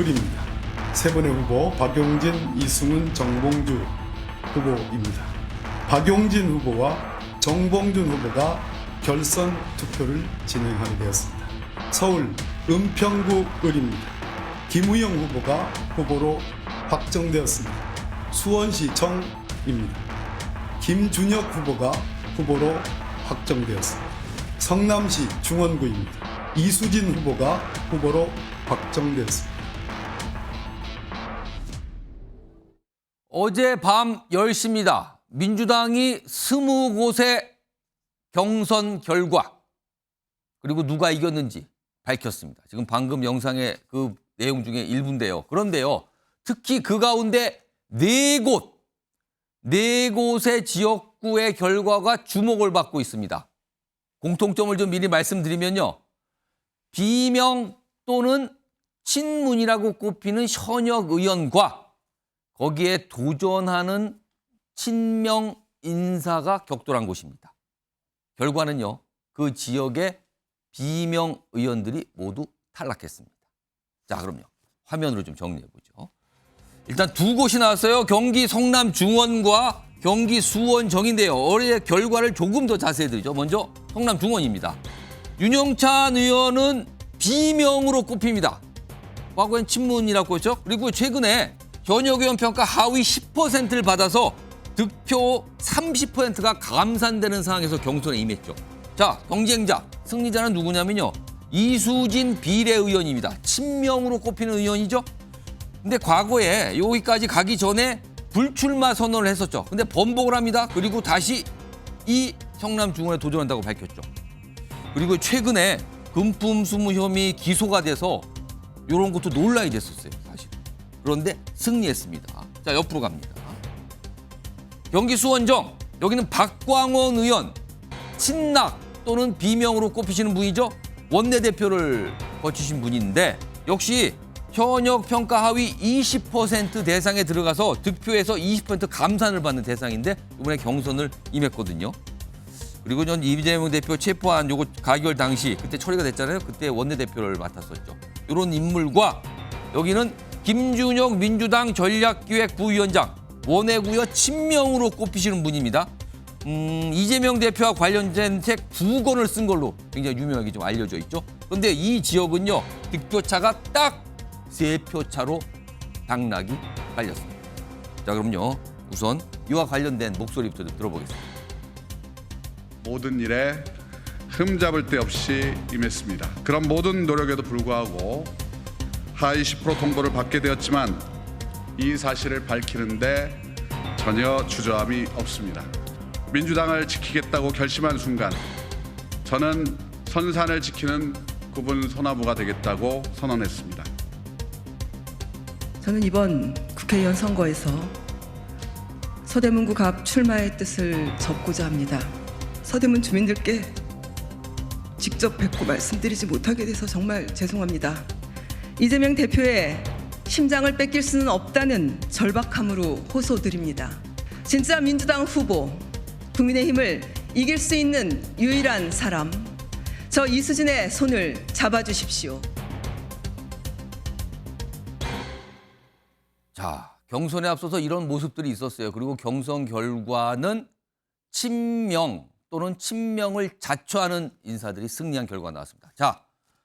을입니다. 세 번의 후보 박용진, 이승훈, 정봉주 후보입니다. 박용진 후보와 정봉준 후보가 결선 투표를 진행하게 되었습니다. 서울 은평구 을입니다. 김우영 후보가 후보로 확정되었습니다. 수원시 정입니다. 김준혁 후보가 후보로 확정되었습니다. 성남시 중원구입니다. 이수진 후보가 후보로 확정되었습니다. 어젯밤 10시입니다. 민주당이 20곳의 경선 결과 그리고 누가 이겼는지 밝혔습니다. 지금 방금 영상의 그 내용 중에 일부인데요. 그런데요. 특히 그 가운데 4곳의 지역구의 결과가 주목을 받고 있습니다. 공통점을 좀 미리 말씀드리면요. 비명 또는 친문이라고 꼽히는 현역 의원과 거기에 도전하는 친명 인사가 격돌한 곳입니다. 결과는요. 그 지역의 비명 의원들이 모두 탈락했습니다. 자, 그럼요. 화면으로 좀 정리해보죠. 일단 두 곳이 나왔어요. 경기 성남 중원과 경기 수원 정인데요. 어제 결과를 조금 더 자세히 드리죠. 먼저 성남 중원입니다. 윤영찬 의원은 비명으로 꼽힙니다. 과거엔 친문이라고 했죠. 그리고 최근에 현역 의원 평가 하위 10%를 받아서 득표 30%가 감산되는 상황에서 경선에 임했죠. 자, 경쟁자, 승리자는 누구냐면요. 이수진 비례의원입니다. 친명으로 꼽히는 의원이죠. 근데 과거에 여기까지 가기 전에 불출마 선언을 했었죠. 근데 번복을 합니다. 그리고 다시 이 성남 중원에 도전한다고 밝혔죠. 그리고 최근에 금품수무 혐의 기소가 돼서 이런 것도 논란이 됐었어요, 사실. 그런데 승리했습니다. 자, 옆으로 갑니다. 경기 수원정, 여기는 박광원 의원, 친낙 또는 비명으로 꼽히시는 분이죠. 원내대표를 거치신 분인데 역시 현역 평가 하위 20% 대상에 들어가서 득표에서 20% 감산을 받는 대상인데 이번에 경선을 임했거든요. 그리고 전 이재명 대표 체포한 요거 가결 당시 그때 처리가 됐잖아요. 그때 원내대표를 맡았었죠. 이런 인물과 여기는 김준혁 민주당 전략기획 부위원장, 원외구여 친명으로 꼽히시는 분입니다. 이재명 대표와 관련된 책 2권을 쓴 걸로 굉장히 유명하게 좀 알려져 있죠. 그런데 이 지역은요. 득표차가 딱 3표 차로 당락이 갈렸습니다. 자, 그럼요. 우선 이와 관련된 목소리부터 좀 들어보겠습니다. 모든 일에 흠잡을 데 없이 임했습니다. 그런 모든 노력에도 불구하고 하위 10% 통보를 받게 되었지만 이 사실을 밝히는데 전혀 주저함이 없습니다. 민주당을 지키겠다고 결심한 순간 저는 선산을 지키는 구분 소나무가 되겠다고 선언했습니다. 저는 이번 국회의원 선거에서 서대문구 갑 출마의 뜻을 접고자 합니다. 서대문 주민들께 직접 뵙고 말씀드리지 못하게 돼서 정말 죄송합니다. 이재명 대표의 심장을 뺏길 수는 없다는 절박함으로 호소드립니다. 진짜 민주당 후보, 국민의힘을 이길 수 있는 유일한 사람, 저 이수진의 손을 잡아주십시오. 자, 경선에 앞서서 이런 모습들이 있었어요. 그리고 경선 결과는 친명 또는 친명을 자처하는 인사들이 승리한 결과가 나왔습니다. 자,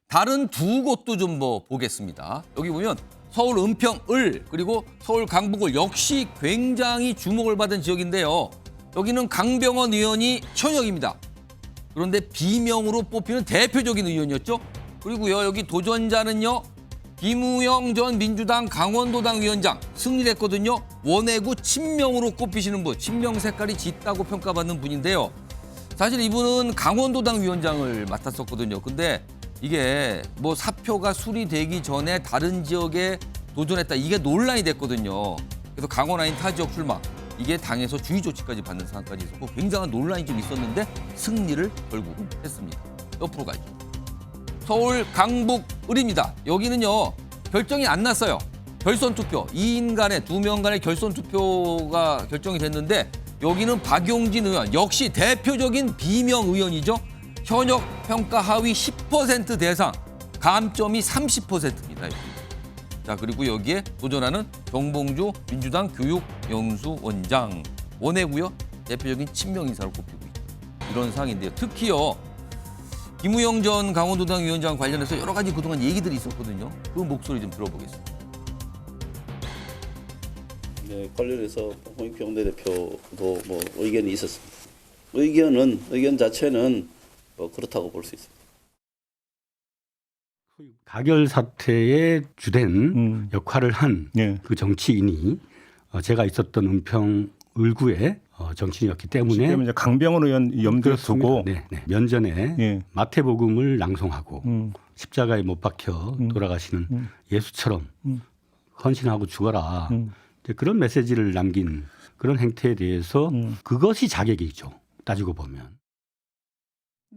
다른 두 곳도 좀 보겠습니다. 여기 보면 서울 은평을 그리고 서울 강북을 역시 굉장히 주목을 받은 지역인데요. 여기는 강병원 의원이 현역입니다. 그런데 비명으로 뽑히는 대표적인 의원이었죠. 그리고요, 여기 도전자는요. 김우영 전 민주당 강원도당 위원장 승리를 했거든요. 원외구 친명으로 꼽히시는 분, 친명 색깔이 짙다고 평가받는 분인데요. 사실 이분은 강원도당 위원장을 맡았었거든요. 근데 이게 사표가 수리되기 전에 다른 지역에 도전했다. 이게 논란이 됐거든요. 그래서 강원 아닌 타 지역 출마. 이게 당에서 주의 조치까지 받는 상황까지 있었고 굉장한 논란이 좀 있었는데 승리를 결국은 했습니다. 옆으로 가죠. 서울 강북 을입니다. 여기는요. 결정이 안 났어요. 결선 투표. 2인 간의 2명 간의 결선 투표가 결정이 됐는데 여기는 박용진 의원 역시 대표적인 비명 의원이죠. 현역 평가 하위 10% 대상 감점이 30%입니다. 자, 그리고 여기에 도전하는 정봉주 민주당 교육연수원장 원외고요. 대표적인 친명 인사를 꼽히고 있다. 이런 상황인데요. 특히요. 김우영 전 강원도당 위원장 관련해서 여러 가지 그동안 얘기들이 있었거든요. 그 목소리 좀 들어보겠습니다. 네, 관련해서 홍익표 원내대표도 뭐 의견이 있었습니다. 의견 자체는 뭐 그렇다고 볼 수 있습니다. 가결 사태의 주된 역할을 한 그 예. 정치인이 제가 있었던 은평 을구의 정치인이었기 때문에 지금 이제 강병원 의원 염두에 두고 네, 네. 면전에 예. 마태복음을 낭송하고 십자가에 못 박혀 돌아가시는 예수처럼 헌신하고 죽어라. 이제 그런 메시지를 남긴 그런 행태에 대해서 그것이 자객이죠. 따지고 보면.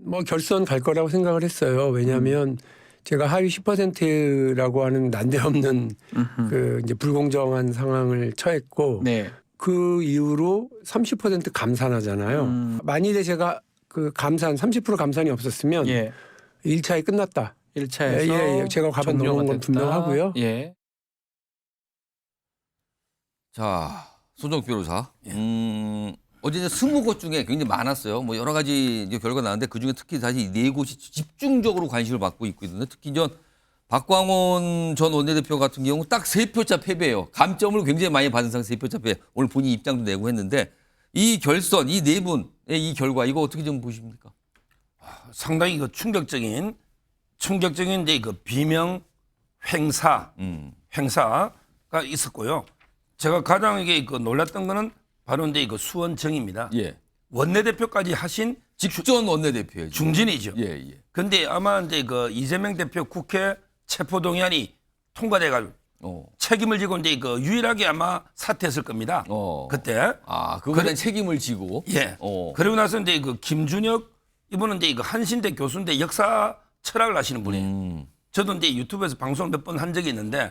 뭐 결선 갈 거라고 생각을 했어요. 왜냐하면 제가 하위 10%라고 하는 난데없는 그 이제 불공정한 상황을 처했고 네. 그 이후로 30% 감산하잖아요. 만일에 제가 그 감산 30% 감산이 없었으면 예. 1차에 끝났다. 1차에서 예. 제가 가ban 넘어온 건 분명하고요. 예. 자, 손정욱 변호사. 어제 이제 20곳 중에 굉장히 많았어요. 뭐 여러 가지 이제 결과가 나왔는데 그중에 특히 사실 네 곳이 집중적으로 관심을 받고 있거든요. 특히 전 박광원 전 원내대표 같은 경우 딱 3표차 패배예요. 감점을 굉장히 많이 받은 상태 3표차 패배. 오늘 본인 입장도 내고 했는데 이 결선, 이 네 분의 이 결과 이거 어떻게 좀 보십니까? 상당히 그 충격적인 이제 그 비명 행사가 있었고요. 제가 가장 이게 그 놀랐던 거는 바로 이제 그 수원청입니다. 예. 원내대표까지 하신 직전 원내대표예요. 중진이죠. 예, 예. 근데 아마 이제 그 이재명 대표 국회 체포동의안이 통과돼가지고 책임을 지고 이제 그 유일하게 아마 사퇴했을 겁니다. 그때. 아, 그거에 대한 책임을 지고. 예. 그리고 나서 이제 그 김준혁 이분은 이제 그 한신대 교수인데 역사 철학을 하시는 분이에요. 저도 이제 유튜브에서 방송을 몇 번 한 적이 있는데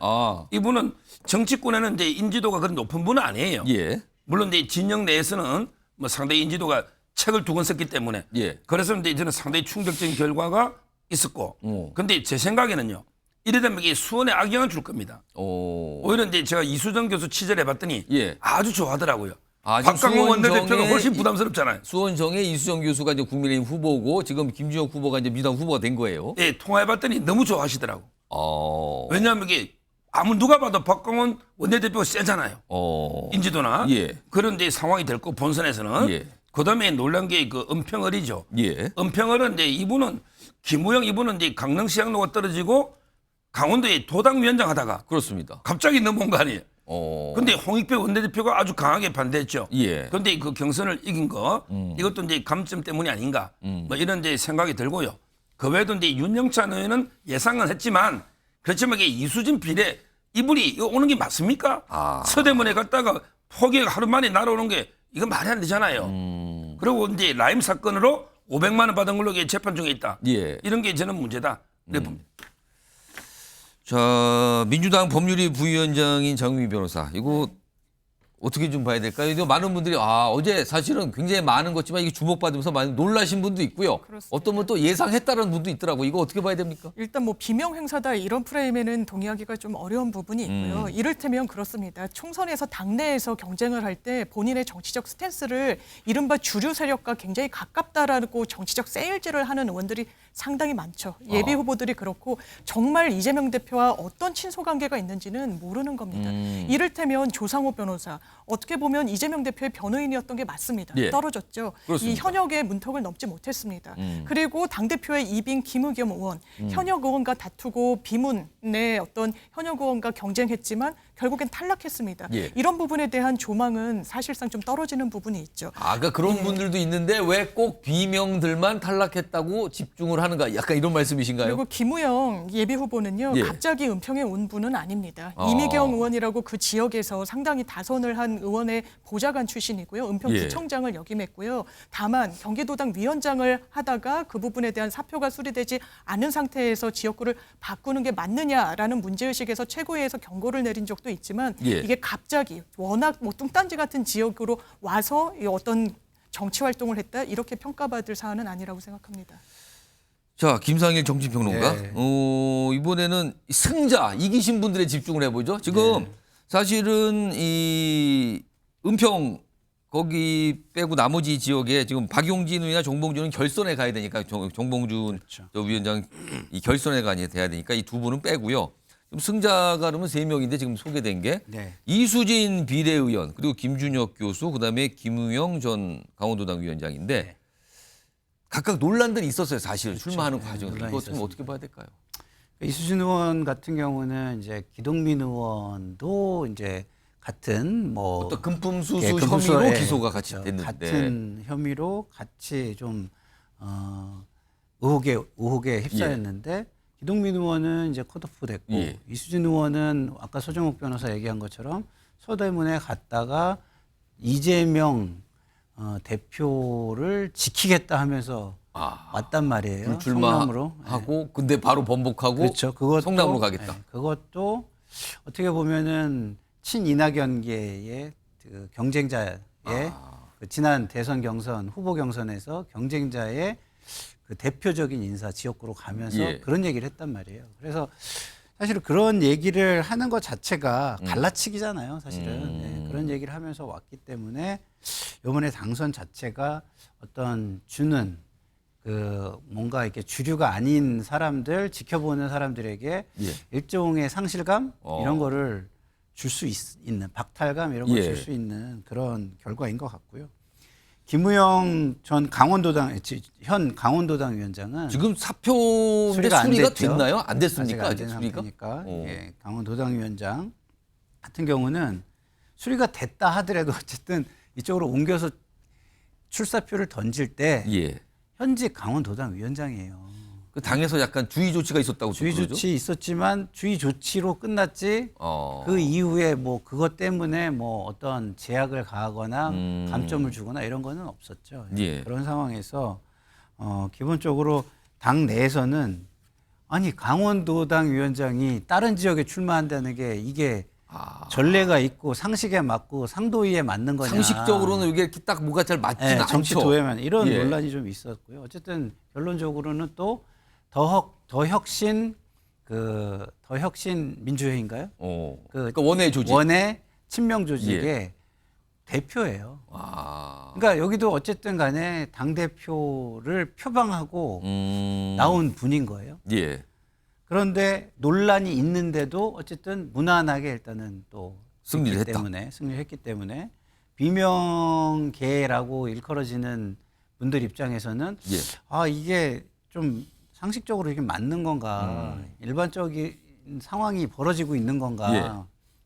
이분은 정치권에는 이제 인지도가 그리 높은 분은 아니에요. 예. 물론 이제 진영 내에서는 뭐 상당히 인지도가 책을 2권 썼기 때문에 예. 그래서 이제 저는 상당히 충격적인 결과가 있었고 근데 제 생각에는요. 이래 되면 이게 수원에 악영향을 줄 겁니다. 오히려 이제 제가 이수정 교수 취재를 해봤더니 예. 아주 좋아하더라고요. 아, 지금 박광원 원내대표가 수원정에 훨씬 부담스럽잖아요. 수원정의 이수정 교수가 이제 국민의힘 후보고 지금 김준혁 후보가 이제 민주당 후보가 된 거예요. 예, 통화해봤더니 너무 좋아하시더라고. 왜냐하면 이게 아무 누가 봐도 박광원 원내대표가 세잖아요. 인지도나 예. 그런 이제 상황이 될 거 본선에서는. 예. 그다음에 놀란 게 그 은평을이죠. 예. 은평을은 이제 이분은 김우영 이분은 이제 강릉시장로가 떨어지고 강원도에 도당위원장 하다가 그렇습니다. 갑자기 넘어온 거 아니에요. 근데 홍익표 원내대표가 아주 강하게 반대했죠. 예. 그런데 그 경선을 이긴 거 이것도 이제 감점 때문이 아닌가 뭐 이런 이제 생각이 들고요. 그 외에도 이제 윤영찬 의원은 예상은 했지만 그렇지만 이게 이수진 비례 이분이 이거 오는 게 맞습니까? 서대문에 갔다가 포기가 하루 만에 날아오는 게 이건 말이 안 되잖아요. 그리고 이제 라임 사건으로 500만 원 받은 걸로 이게 재판 중에 있다. 예. 이런 게 저는 문제다. 그래 봅니다. 자, 민주당 법률위 부위원장인 장미 변호사. 이거 어떻게 좀 봐야 될까요? 이거 많은 분들이 어제 사실은 굉장히 많은 것지만 이게 주목받으면서 많이 놀라신 분도 있고요. 그렇습니다. 어떤 분 또 예상했다는 분도 있더라고. 이거 어떻게 봐야 됩니까? 일단 뭐 비명 행사다 이런 프레임에는 동의하기가 좀 어려운 부분이 있고요. 이를테면 그렇습니다. 총선에서 당내에서 경쟁을 할 때 본인의 정치적 스탠스를 이른바 주류 세력과 굉장히 가깝다라고 정치적 세일즈를 하는 의원들이 상당히 많죠. 예비 후보들이 그렇고 정말 이재명 대표와 어떤 친소 관계가 있는지는 모르는 겁니다. 이를테면 조상호 변호사 어떻게 보면 이재명 대표의 변호인이었던 게 맞습니다. 예. 떨어졌죠. 그렇습니다. 이 현역의 문턱을 넘지 못했습니다. 그리고 당대표의 이빈 김의겸 의원, 현역 의원과 다투고 비문의 어떤 현역 의원과 경쟁했지만 결국엔 탈락했습니다. 예. 이런 부분에 대한 조망은 사실상 좀 떨어지는 부분이 있죠. 그러니까 그런 분들도 있는데 왜 꼭 비명들만 탈락했다고 집중을 하는가? 약간 이런 말씀이신가요? 그리고 김우영 예비 후보는요. 예. 갑자기 은평에 온 분은 아닙니다. 이미경 의원이라고 그 지역에서 상당히 다선을 한 의원의 보좌관 출신이고요. 은평구청장을 역임했고요. 다만 경기도당 위원장을 하다가 그 부분에 대한 사표가 수리되지 않은 상태에서 지역구를 바꾸는 게 맞느냐라는 문제의식에서 최고위에서 경고를 내린 적도 있지만 예. 이게 갑자기 워낙 뭐 뚱딴지 같은 지역으로 와서 이 어떤 정치 활동을 했다 이렇게 평가받을 사안은 아니라고 생각합니다. 자, 김상일 정치평론가. 네. 이번에는 승자, 이기신 분들에 집중을 해보죠. 지금 네. 사실은 이 은평 거기 빼고 나머지 지역에 지금 박용진 의원이나 정봉준은 결선에 가야 되니까 정봉준 그렇죠. 저 위원장 이 결선에 가야 되니까 이 두 분은 빼고요. 지금 승자가 그러면 3명인데 지금 소개된 게 네. 이수진 비례의원 그리고 김준혁 교수 그다음에 김우영 전 강원도당 위원장인데 네. 각각 논란들이 있었어요. 사실 그렇죠. 출마하는 네, 과정에서 논란이 이거 좀 있었습니다. 어떻게 봐야 될까요? 이수진 의원 같은 경우는 이제 기동민 의원도 이제 같은 뭐 어떤 금품 수수 예, 금품수, 혐의로 예, 기소가 같이 그렇죠. 됐는데 같은 혐의로 같이 좀 의혹에 휩싸였는데 기동민 의원은 이제 컷오프 됐고 예. 이수진 의원은 아까 소정욱 변호사 얘기한 것처럼 서대문에 갔다가 이재명 대표를 지키겠다 하면서 왔단 말이에요. 성남으로. 불출마하고 근데 바로 번복하고 그렇죠. 그것도 성남으로 가겠다. 그것도 어떻게 보면은 친이낙연계의 그 경쟁자의 그 지난 대선 경선 후보 경선에서 경쟁자의 그 대표적인 인사 지역구로 가면서 예. 그런 얘기를 했단 말이에요. 그래서 사실 그런 얘기를 하는 것 자체가 갈라치기잖아요. 사실은 네, 그런 얘기를 하면서 왔기 때문에 이번에 당선 자체가 어떤 주는 그 뭔가 이렇게 주류가 아닌 사람들 지켜보는 사람들에게 예. 일종의 상실감 이런 거를 줄 수 있는 박탈감 이런 걸 예. 줄 수 있는 그런 결과인 것 같고요. 김우영 전 강원도당 현 강원도당 위원장은 지금 사표인데 수리가 안 수리가 됐죠. 됐나요? 안 됐습니까? 아직 아직 안 된 수리가? 상태니까 예, 강원도당 위원장 같은 경우는 수리가 됐다 하더라도 어쨌든 이쪽으로 옮겨서 출사표를 던질 때 예. 현직 강원도당 위원장이에요. 그 당에서 약간 주의 조치가 있었다고 주의 그러죠? 조치 있었지만 주의 조치로 끝났지 어. 그 이후에 뭐 그것 때문에 뭐 어떤 제약을 가하거나 감점을 주거나 이런 거는 없었죠. 예. 그런 상황에서 기본적으로 당 내에서는 아니 강원도당 위원장이 다른 지역에 출마한다는 게 이게 전례가 있고 상식에 맞고 상도위에 맞는 거냐. 상식적으로는 이게 이렇게 딱 뭐가 잘 맞지는 네, 않죠. 정치 도회만 이런 예. 논란이 좀 있었고요. 어쨌든 결론적으로는 또 더 혁신 민주회인가요? 그러니까 원외 조직. 원외 친명 조직의 대표예요. 그러니까 여기도 어쨌든 간에 당 대표를 표방하고 나온 분인 거예요. 예. 그런데 논란이 있는데도 어쨌든 무난하게 일단은 또 승리를 했기 했다. 때문에 승리를 했기 때문에 비명계라고 일컬어지는 분들 입장에서는 예. 아 이게 좀 상식적으로 이게 맞는 건가 일반적인 상황이 벌어지고 있는 건가 예.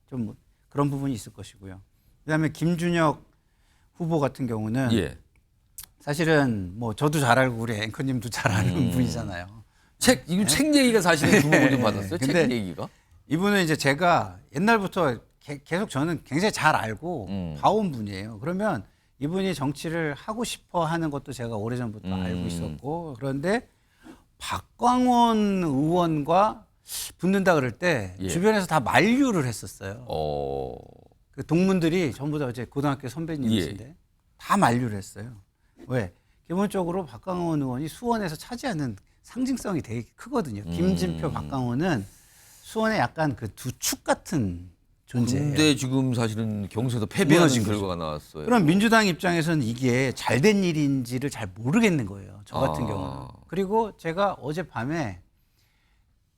좀 그런 부분이 있을 것이고요. 그다음에 김준혁 후보 같은 경우는 예. 사실은 뭐 저도 잘 알고 우리 앵커님도 잘 아는 분이잖아요. 이거 책 얘기가 사실은 주목을 좀 받았어요. 근데 책 얘기가. 이분은 이제 제가 옛날부터 계속 저는 굉장히 잘 알고 봐온 분이에요. 그러면 이분이 정치를 하고 싶어 하는 것도 제가 오래전부터 알고 있었고 그런데 박광원 의원과 붙는다 그럴 때 예. 주변에서 다 만류를 했었어요. 그 동문들이 전부 다 이제 고등학교 선배님이신데 예. 다 만류를 했어요. 왜? 기본적으로 박광원 의원이 수원에서 차지하는 상징성이 되게 크거든요. 김진표, 박광원은 수원의 약간 그 두 축 같은 존재예요. 근데 지금 사실은 경선에서 패배하는 무너진 거죠. 결과가 나왔어요. 그럼 민주당 입장에서는 이게 잘된 일인지를 잘 모르겠는 거예요. 저 같은 경우는. 그리고 제가 어젯밤에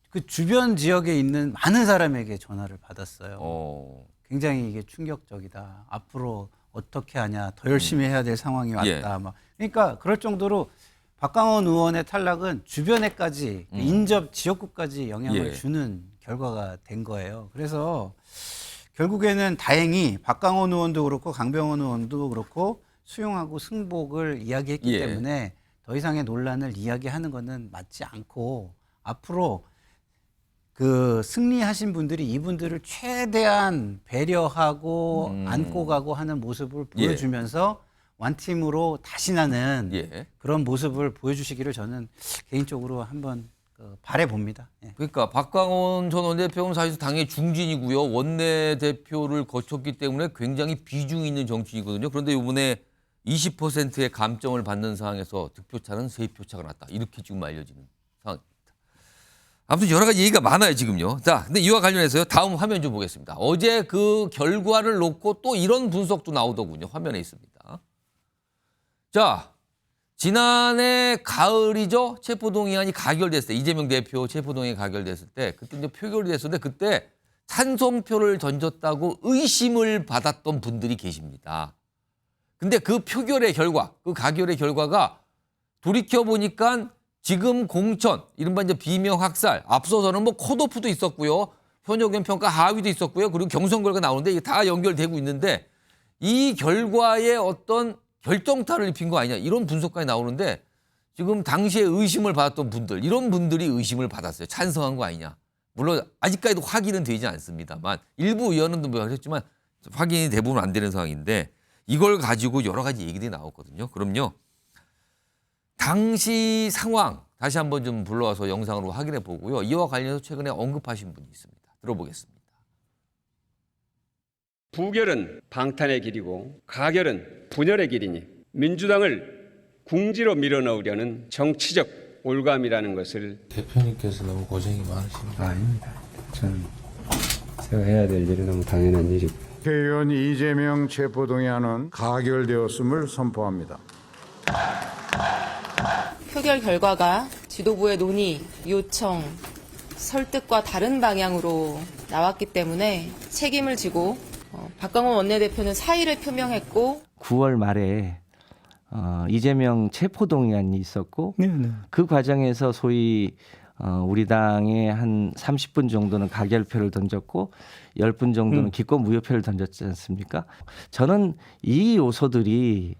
그 주변 지역에 있는 많은 사람에게 전화를 받았어요. 굉장히 이게 충격적이다. 앞으로 어떻게 하냐. 더 열심히 해야 될 상황이 왔다. 예. 막. 그러니까 그럴 정도로 박광원 의원의 탈락은 주변에까지 인접 지역구까지 영향을 예. 주는 결과가 된 거예요. 그래서 결국에는 다행히 박광원 의원도 그렇고 강병원 의원도 그렇고 수용하고 승복을 이야기했기 예. 때문에 더 이상의 논란을 이야기하는 것은 맞지 않고 앞으로 그 승리하신 분들이 이분들을 최대한 배려하고 안고 가고 하는 모습을 보여주면서 완팀으로 다시 나는 예. 그런 모습을 보여주시기를 저는 개인적으로 한번 바라봅니다. 예. 그러니까 박광원 전 원내대표는 사실 당의 중진이고요. 원내대표를 거쳤기 때문에 굉장히 비중이 있는 정치인이거든요. 그런데 이번에 20%의 감점을 받는 상황에서 득표차는 3표 차가 났다. 이렇게 지금 알려지는. 상황입니다. 아무튼 여러 가지 얘기가 많아요, 지금요. 자, 근데 이와 관련해서요. 다음 화면 좀 보겠습니다. 어제 그 결과를 놓고 또 이런 분석도 나오더군요. 화면에 있습니다. 자, 지난해 가을이죠. 체포동의안이 가결됐을 때, 이재명 대표 체포동의안이 가결됐을 때, 그때 이제 표결이 됐었는데 그때 찬성표를 던졌다고 의심을 받았던 분들이 계십니다. 근데 그 표결의 결과, 그 가결의 결과가 돌이켜보니까 지금 공천, 이른바 이제 비명 학살, 앞서서는 뭐 컷오프도 있었고요. 현역연 평가 하위도 있었고요. 그리고 경선 결과 나오는데 이게 다 연결되고 있는데 이 결과에 어떤 결정타를 입힌 거 아니냐 이런 분석까지 나오는데 지금 당시에 의심을 받았던 분들, 이런 분들이 의심을 받았어요. 찬성한 거 아니냐. 물론 아직까지도 확인은 되지 않습니다만 일부 의원은 뭐 하셨지만 확인이 대부분 안 되는 상황인데 이걸 가지고 여러 가지 얘기들이 나왔거든요. 그럼요. 당시 상황 다시 한번 좀 불러와서 영상으로 확인해 보고요. 이와 관련해서 최근에 언급하신 분이 있습니다. 들어보겠습니다. 부결은 방탄의 길이고 가결은 분열의 길이니 민주당을 궁지로 밀어넣으려는 정치적 올감이라는 것을 대표님께서 너무 고생이 많으십니다. 아닙니다. 저는 제가 해야 될 일은 너무 당연한 일이고. 국회의원 이재명 체포동의안은 가결되었음을 선포합니다. 표결 결과가 지도부의 논의, 요청, 설득과 다른 방향으로 나왔기 때문에 책임을 지고 박광원 원내대표는 사의를 표명했고 9월 말에 이재명 체포동의안이 있었고 그 과정에서 소위 우리 당에 한 30분 정도는 가결표를 던졌고 10분 정도는 기권 무효표를 던졌지 않습니까? 저는 이 요소들이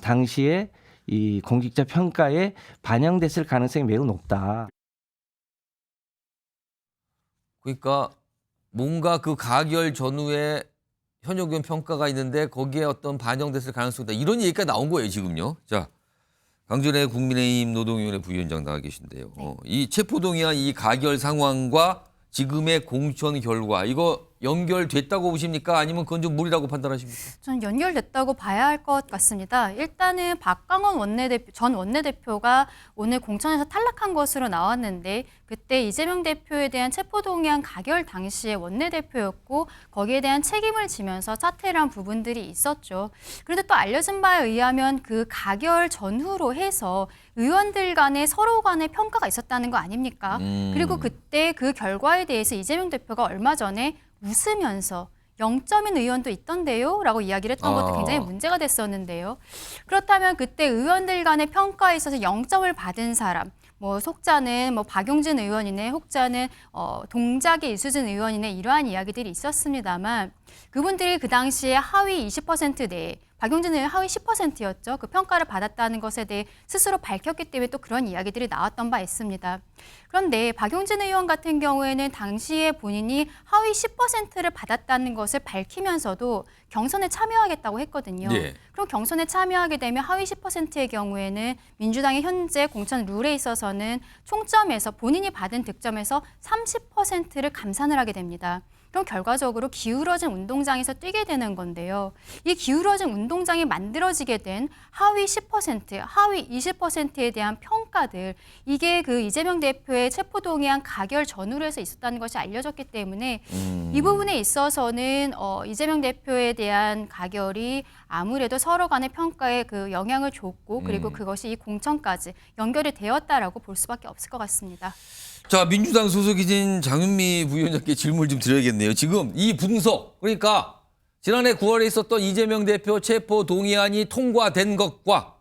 당시에 이 공직자 평가에 반영됐을 가능성이 매우 높다. 그러니까 뭔가 그 가결 전후에 현역 의원 평가가 있는데 거기에 어떤 반영됐을 가능성이 있다. 이런 얘기가 나온 거예요, 지금요. 자, 강준혜 국민의힘 노동위원회 부위원장 나와 계신데요. 이 체포동의안 이 가결 상황과 지금의 공천 결과 이거 연결됐다고 보십니까? 아니면 그건 좀 무리라고 판단하십니까? 저는 연결됐다고 봐야 할 것 같습니다. 일단은 박광원 전 원내대표가 오늘 공천에서 탈락한 것으로 나왔는데 그때 이재명 대표에 대한 체포동의안 가결 당시에 원내대표였고 거기에 대한 책임을 지면서 사퇴를 한 부분들이 있었죠. 그런데 또 알려진 바에 의하면 그 가결 전후로 해서 의원들 간에 서로 간의 평가가 있었다는 거 아닙니까? 그리고 그때 그 결과에 대해서 이재명 대표가 얼마 전에 웃으면서 0점인 의원도 있던데요? 라고 이야기를 했던 것도 굉장히 문제가 됐었는데요. 그렇다면 그때 의원들 간의 평가에 있어서 0점을 받은 사람, 뭐 속자는 뭐 박용진 의원이네, 혹자는 동작의 이수진 의원이네 이러한 이야기들이 있었습니다만 그분들이 그 당시에 하위 20% 내에 박용진 의원 하위 10%였죠. 그 평가를 받았다는 것에 대해 스스로 밝혔기 때문에 또 그런 이야기들이 나왔던 바 있습니다. 그런데 박용진 의원 같은 경우에는 당시에 본인이 하위 10%를 받았다는 것을 밝히면서도 경선에 참여하겠다고 했거든요. 네. 그럼 경선에 참여하게 되면 하위 10%의 경우에는 민주당의 현재 공천 룰에 있어서는 총점에서 본인이 받은 득점에서 30%를 감산을 하게 됩니다. 그럼 결과적으로 기울어진 운동장에서 뛰게 되는 건데요. 이 기울어진 운동장이 만들어지게 된 하위 10%, 하위 20%에 대한 평가들, 이게 그 이재명 대표의 체포동의안 가결 전후로 해서 있었다는 것이 알려졌기 때문에 이 부분에 있어서는 이재명 대표에 대한 가결이 아무래도 서로 간의 평가에 그 영향을 줬고 그리고 그것이 이 공천까지 연결이 되었다라고 볼 수밖에 없을 것 같습니다. 자, 민주당 소속이신 장윤미 부위원장께 질문을 좀 드려야겠네요. 지금 이 분석, 그러니까 지난해 9월에 있었던 이재명 대표 체포 동의안이 통과된 것과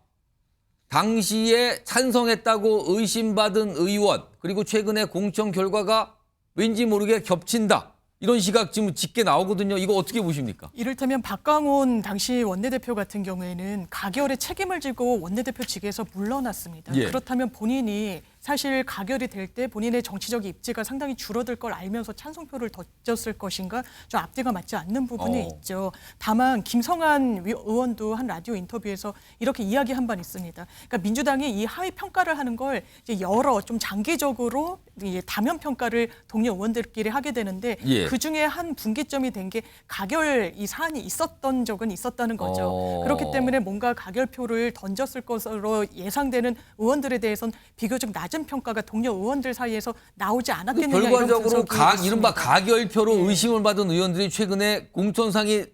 당시에 찬성했다고 의심받은 의원, 그리고 최근에 공천 결과가 왠지 모르게 겹친다. 이런 시각 지금 짙게 나오거든요. 이거 어떻게 보십니까? 이를테면 박광원 당시 원내대표 같은 경우에는 가결에 책임을 지고 원내대표직에서 물러났습니다. 예. 그렇다면 본인이 사실 가결이 될 때 본인의 정치적 입지가 상당히 줄어들 걸 알면서 찬성표를 던졌을 것인가 좀 앞뒤가 맞지 않는 부분이 있죠. 다만 김성한 의원도 한 라디오 인터뷰에서 이렇게 이야기한 바는 있습니다. 그러니까 민주당이 이 하위 평가를 하는 걸 이제 여러 좀 장기적으로 다면 평가를 동료 의원들끼리 하게 되는데 예. 그 중에 한 분기점이 된 게 가결 이 사안이 있었던 적은 있었다는 거죠. 그렇기 때문에 뭔가 가결표를 던졌을 것으로 예상되는 의원들에 대해서는 비교적 낮은 낮은 평가가 동료 의원들 사이에서 나오지 않았겠느냐 이런 결과적으로 분석이 이른바 있습니다. 가결표로 의심을 받은 의원들이 최근에 공천상이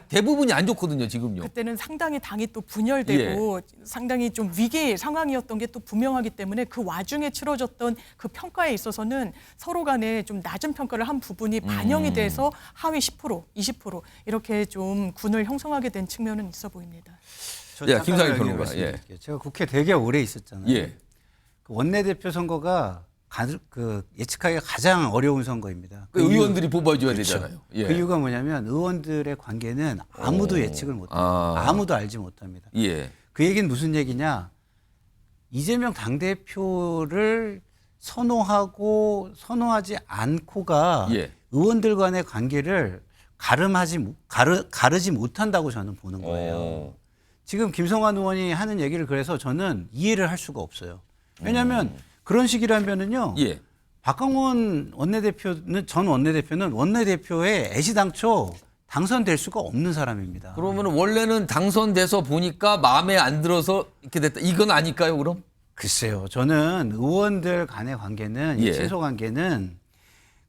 대부분이 안 좋거든요, 지금요. 그때는 상당히 당이 또 분열되고 상당히 좀 위기 상황이었던 게 또 분명하기 때문에 그 와중에 치러졌던 그 평가에 있어서는 서로 간에 좀 낮은 평가를 한 부분이 반영이 돼서 하위 10%, 20% 이렇게 좀 군을 형성하게 된 측면은 있어 보입니다. 김상일 평론가. 제가 국회 되게 오래 있었잖아요. 예. 그 원내대표 선거가 예측하기가 가장 어려운 선거입니다. 의원들이 뽑아줘야 그렇죠. 되잖아요. 예. 그 이유가 뭐냐면 의원들의 관계는 아무도 예측을 못합니다. 아무도 알지 못합니다. 예. 그 얘기는 무슨 얘기냐? 이재명 당대표를 선호하지 않고가 의원들 간의 관계를 가르지 못한다고 저는 보는 거예요. 지금 김성환 의원이 하는 얘기를 그래서 저는 이해를 할 수가 없어요. 왜냐하면 그런 식이라면은요. 박강원 전 원내대표는 원내대표의 애시당초 당선될 수가 없는 사람입니다. 그러면 원래는 당선돼서 보니까 마음에 안 들어서 이렇게 됐다. 이건 아닐까요, 그럼? 글쎄요. 저는 의원들 간의 관계는 이 친소 관계는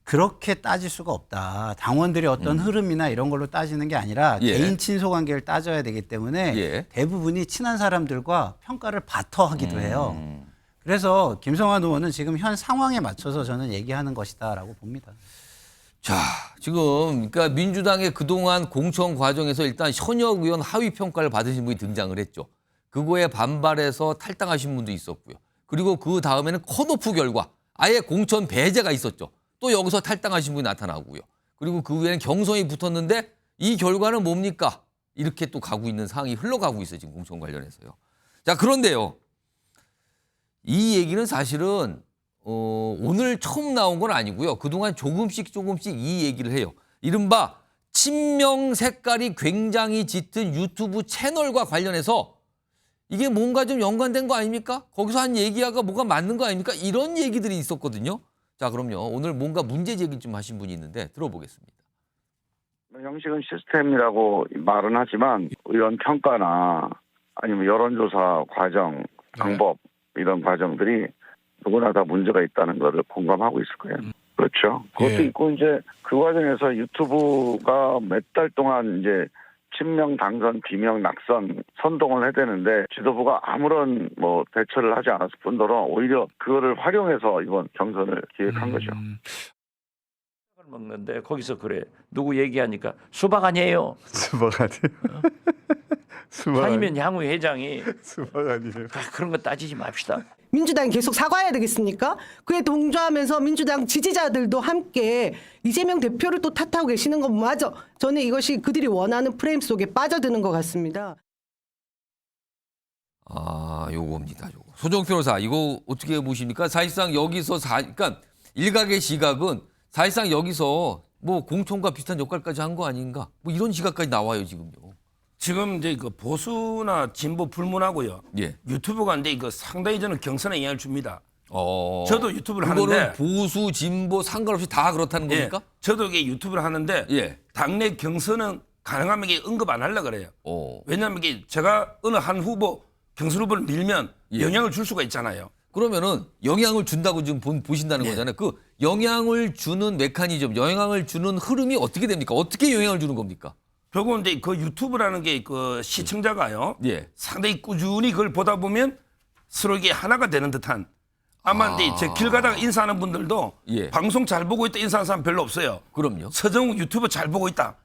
그렇게 따질 수가 없다. 당원들의 어떤 흐름이나 이런 걸로 따지는 게 아니라 개인 친소 관계를 따져야 되기 때문에 대부분이 친한 사람들과 평가를 바터하기도 해요. 그래서 김성환 의원은 지금 현 상황에 맞춰서 저는 얘기하는 것이다라고 봅니다. 자, 지금 그러니까 민주당의 그동안 공천 과정에서 일단 현역 의원 하위 평가를 받으신 분이 등장을 했죠. 그거에 반발해서 탈당하신 분도 있었고요. 그리고 그 다음에는 컷오프 결과 아예 공천 배제가 있었죠. 또 여기서 탈당하신 분이 나타나고요. 그리고 그 후에는 경선이 붙었는데 이 결과는 뭡니까? 이렇게 또 가고 있는 상황이 흘러가고 있어요. 지금 공천 관련해서요. 자, 그런데요. 이 얘기는 사실은 오늘 처음 나온 건 아니고요. 그동안 조금씩 이 얘기를 해요. 이른바 친명 색깔이 굉장히 짙은 유튜브 채널과 관련해서 이게 뭔가 좀 연관된 거 아닙니까? 거기서 한 얘기가 뭐가 맞는 거 아닙니까? 이런 얘기들이 있었거든요. 자, 그럼요. 오늘 뭔가 문제 제기 좀 하신 분이 있는데 들어보겠습니다. 형식은 시스템이라고 말은 하지만 의원 평가나 아니면 여론조사 과정, 방법 이런 과정들이 누구나 다 문제가 있다는 것을 공감하고 있을 거예요. 그렇죠. 그것도 있고 이제 그 과정에서 유튜브가 몇 달 동안 이제 친명 당선, 비명 낙선 선동을 해대는데 지도부가 아무런 대처를 하지 않았을 뿐더러 오히려 그거를 활용해서 이번 경선을 기획한 거죠. 먹는데 거기서 그래 누구 얘기하니까 수박 아니에요. 수박 아니에요. 수박 아니면 향후 회장이 수박 아니에요. 그런 거 따지지 맙시다. 민주당이 계속 사과해야 되겠습니까? 그에 동조하면서 민주당 지지자들도 함께 이재명 대표를 또 탓하고 계시는 건 맞아. 저는 이것이 그들이 원하는 프레임 속에 빠져드는 것 같습니다. 요겁니다. 요거. 소정 변호사, 이거 어떻게 보십니까? 사실상 여기서 그러니까 일각의 시각은 사실상 여기서 공천과 비슷한 역할까지 한 거 아닌가? 이런 시각까지 나와요, 지금요. 지금 이제 그 보수나 진보 불문하고요. 유튜브가 이제 상당히 저는 경선에 영향을 줍니다. 저도 유튜브를 하는데 보수 진보 상관없이 다 그렇다는 겁니까? 저도 이게 유튜브를 하는데 당내 경선은 가능하면 이게 언급 안 하려고 그래요. 왜냐하면 이게 제가 어느 한 후보 경선 후보를 밀면 영향을 줄 수가 있잖아요. 그러면은 영향을 준다고 지금 보신다는 거잖아요. 그 영향을 주는 메커니즘, 영향을 주는 흐름이 어떻게 됩니까? 어떻게 영향을 주는 겁니까? 결국은 이제 그 유튜브라는 게 그 시청자가요. 상당히 꾸준히 그걸 보다 보면 서로 이게 하나가 되는 듯한. 아마 이제 저 길 가다가 인사하는 분들도 방송 잘 보고 있다 인사하는 사람 별로 없어요. 그럼요. 서정욱 유튜브 잘 보고 있다.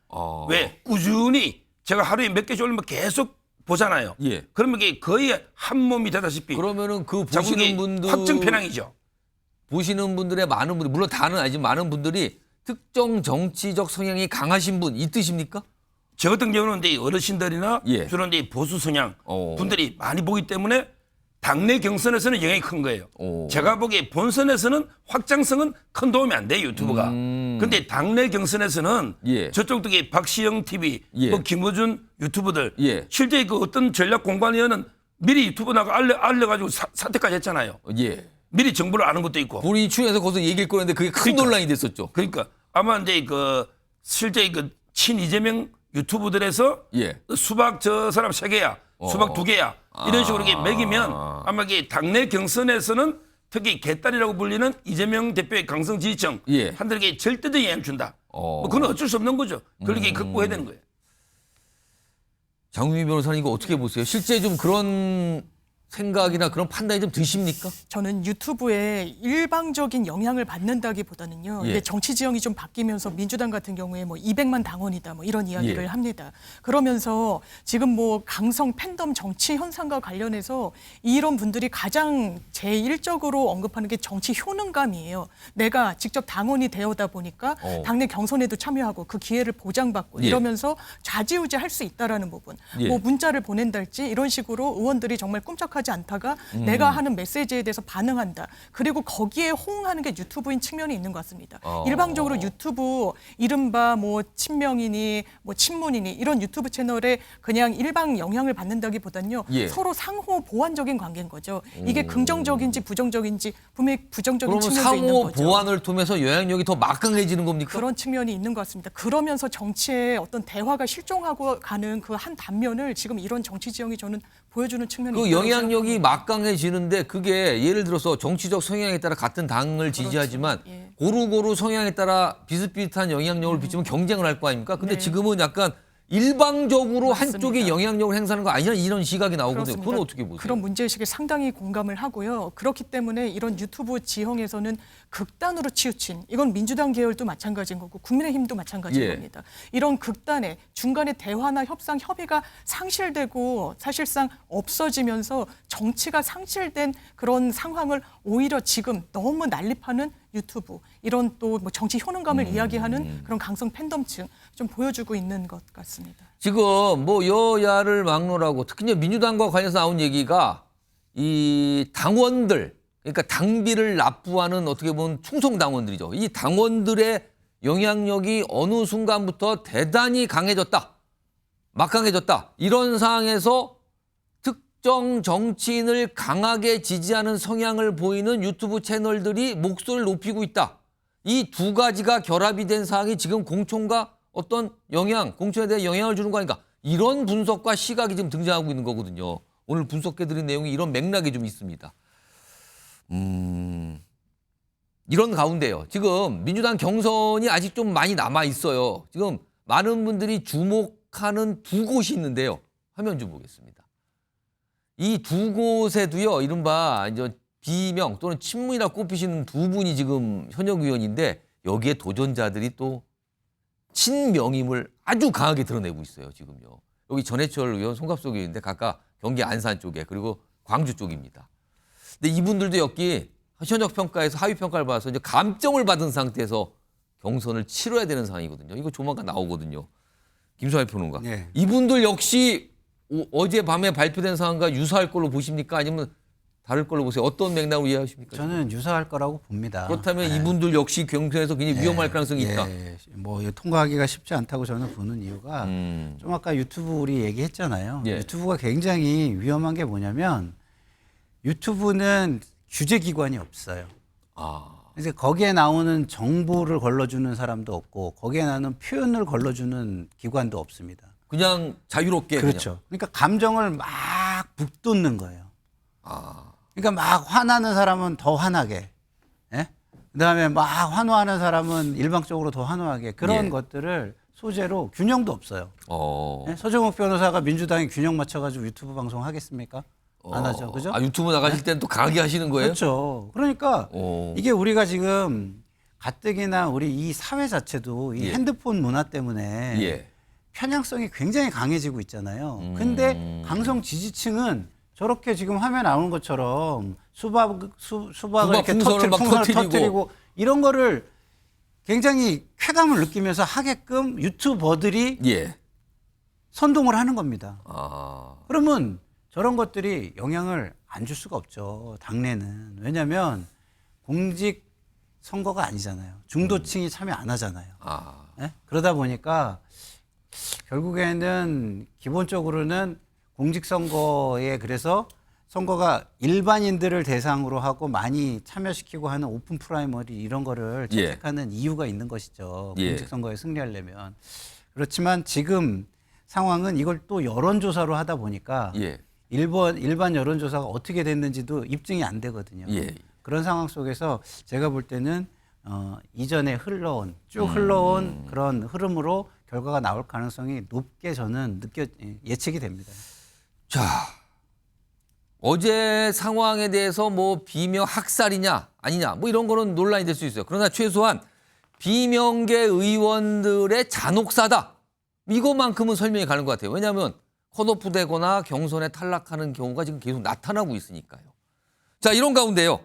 왜? 꾸준히 제가 하루에 몇 개씩 올리면 계속 보잖아요. 그러면 이게 거의 한 몸이 되다시피. 그러면은 그 보시는 분들 확증 편향이죠. 보시는 분들의 많은 분들, 물론 다는 아니지만 많은 분들이 특정 정치적 성향이 강하신 분 이 뜻입니까? 저 같은 경우는 이제 어르신들이나 주로 이제 보수 성향 분들이 많이 보기 때문에 당내 경선에서는 영향이 큰 거예요. 제가 보기에 본선에서는 확장성은 큰 도움이 안 돼요, 유튜브가. 근데 당내 경선에서는 저쪽도 박시영 TV, 김어준 유튜브들 실제 그 어떤 전략 공관위원은 미리 유튜브 나가 알려가지고 사퇴까지 했잖아요. 미리 정보를 아는 것도 있고. 본인이 출연해서 거기서 얘기를 꺼냈는데 그게 큰 논란이 됐었죠. 그러니까 아마 이제 실제 친 이재명 유튜브들에서 수박 저 사람 3개야, 수박 2개야 이런 식으로 이게 매기면 아마 이게 당내 경선에서는 특히 개딸이라고 불리는 이재명 대표의 강성 지지층 예. 한들에게 절대적인 영향을 준다. 뭐 그건 어쩔 수 없는 거죠. 그렇게 극복해야 되는 거예요. 장유미 변호사는 이거 어떻게 보세요? 실제 좀 그런 생각이나 그런 판단이 좀 드십니까? 저는 유튜브에 일방적인 영향을 받는다기보다는요. 예. 이게 정치 지형이 좀 바뀌면서 민주당 같은 경우에 뭐 200만 당원이다 뭐 이런 이야기를 예. 합니다. 그러면서 지금 뭐 강성 팬덤 정치 현상과 관련해서 이런 분들이 가장 제1적으로 언급하는 게 정치 효능감이에요. 내가 직접 당원이 되어다 보니까 당내 경선에도 참여하고 그 기회를 보장받고 예. 이러면서 좌지우지할 수 있다라는 부분. 예. 뭐 문자를 보낸달지 이런 식으로 의원들이 정말 꼼짝하지 않다가 내가 하는 메시지에 대해서 반응한다. 그리고 거기에 호응하는 게 유튜브인 측면이 있는 것 같습니다. 일방적으로 유튜브 이른바 뭐 친명이니 뭐 친문이니 이런 유튜브 채널에 그냥 일방 영향을 받는다기보다는요. 예. 서로 상호 보완적인 관계인 거죠. 이게 긍정적인지 부정적인지 분명히 부정적인 그러면 측면도 있는 상호 거죠. 보완을 통해서 영향력이 더 막강해지는 겁니까? 그런 측면이 있는 것 같습니다. 그러면서 정치의 어떤 대화가 실종하고 가는 그 한 단면을 지금 이런 정치 지형이 저는 보여주는 측면이 그 있다고 영향력이 막강해지는데 그게 예를 들어서 정치적 성향에 따라 같은 당을 지지하지만 예. 고루고루 성향에 따라 비슷비슷한 영향력을 비추면 경쟁을 할 거 아닙니까? 근데 네. 지금은 약간 일방적으로 맞습니다. 한쪽에 영향력을 행사하는 거 아니냐 이런 시각이 나오거든요. 그렇습니다. 그건 어떻게 보세요? 그런 문제의식에 상당히 공감을 하고요. 그렇기 때문에 이런 유튜브 지형에서는 극단으로 치우친 이건 민주당 계열도 마찬가지인 거고 국민의힘도 마찬가지인 예. 겁니다. 이런 극단에 중간에 대화나 협상, 협의가 상실되고 사실상 없어지면서 정치가 상실된 그런 상황을 오히려 지금 너무 난립하는 유튜브 이런 또 뭐 정치 효능감을 이야기하는 그런 강성 팬덤층 좀 보여주고 있는 것 같습니다. 지금 뭐 여야를 막론하고 특히 이제 민주당과 관련해서 나온 얘기가 이 당원들 그러니까 당비를 납부하는 어떻게 보면 충성 당원들이죠. 이 당원들의 영향력이 어느 순간부터 대단히 강해졌다. 막강해졌다. 이런 상황에서 특정 정치인을 강하게 지지하는 성향을 보이는 유튜브 채널들이 목소리를 높이고 있다. 이 두 가지가 결합이 된 상황이 지금 공천과 어떤 영향, 공천에 대한 영향을 주는 거 아닌가. 이런 분석과 시각이 지금 등장하고 있는 거거든요. 오늘 분석해드린 내용이 이런 맥락이 좀 있습니다. 이런 가운데요. 지금 민주당 경선이 아직 좀 많이 남아 있어요. 지금 많은 분들이 주목하는 두 곳이 있는데요. 화면 좀 보겠습니다. 이 두 곳에도요. 이른바 이제 비명 또는 친문이라 꼽히시는 두 분이 지금 현역 의원인데 여기에 도전자들이 또 친명임을 아주 강하게 드러내고 있어요. 지금요. 여기 전해철 의원, 송갑석 의원인데 각각 경기 안산 쪽에 그리고 광주 쪽입니다. 근데 이분들도 여기 현역 평가에서 하위 평가를 받아서 이제 감점을 받은 상태에서 경선을 치러야 되는 상황이거든요. 이거 조만간 나오거든요. 김성환 평론가. 네. 이분들 역시 어제 밤에 발표된 상황과 유사할 걸로 보십니까? 아니면 다를 걸로 보세요? 어떤 맥락으로 이해하십니까? 저는 유사할 거라고 봅니다. 그렇다면 네. 이분들 역시 경선에서 굉장히 위험할 가능성이 있다. 뭐 통과하기가 쉽지 않다고 저는 보는 이유가 좀 아까 유튜브 우리 얘기했잖아요. 예. 유튜브가 굉장히 위험한 게 뭐냐면 유튜브는 규제 기관이 없어요. 그래서 거기에 나오는 정보를 걸러주는 사람도 없고 거기에 나오는 표현을 걸러주는 기관도 없습니다. 그냥 자유롭게. 그렇죠. 그러니까 감정을 막 북돋는 거예요. 그러니까 막 화나는 사람은 더 화나게, 예? 그다음에 막 환호하는 사람은 일방적으로 더 환호하게 그런 예. 것들을 소재로 균형도 없어요. 예? 서정욱 변호사가 민주당이 균형 맞춰가지고 유튜브 방송 하겠습니까? 안 하죠, 그죠? 유튜브 나가실 때는 또 강하게 하시는 거예요? 그렇죠. 그러니까 이게 우리가 지금 가뜩이나 우리 이 사회 자체도 이 핸드폰 문화 때문에 편향성이 굉장히 강해지고 있잖아요. 근데 강성 지지층은 저렇게 지금 화면 나오는 것처럼 수박을 이렇게 풍선을 터뜨리고 이런 거를 굉장히 쾌감을 느끼면서 하게끔 유튜버들이 선동을 하는 겁니다. 그러면 저런 것들이 영향을 안 줄 수가 없죠. 당내는. 왜냐하면 공직 선거가 아니잖아요. 중도층이 참여 안 하잖아요. 네? 그러다 보니까 결국에는 기본적으로는 공직선거에 그래서 선거가 일반인들을 대상으로 하고 많이 참여시키고 하는 오픈 프라이머리 이런 거를 채택하는 이유가 있는 것이죠. 공직선거에 승리하려면. 그렇지만 지금 상황은 이걸 또 여론조사로 하다 보니까 일반 여론조사가 어떻게 됐는지도 입증이 안 되거든요. 그런 상황 속에서 제가 볼 때는 이전에 쭉 흘러온 그런 흐름으로 결과가 나올 가능성이 높게 저는 예측이 됩니다. 자, 어제 상황에 대해서 뭐 비명 학살이냐 아니냐 뭐 이런 거는 논란이 될 수 있어요. 그러나 최소한 비명계 의원들의 잔혹사다. 이것만큼은 설명이 가는 것 같아요. 왜냐하면 컷오프 되거나 경선에 탈락하는 경우가 지금 계속 나타나고 있으니까요. 자, 이런 가운데요.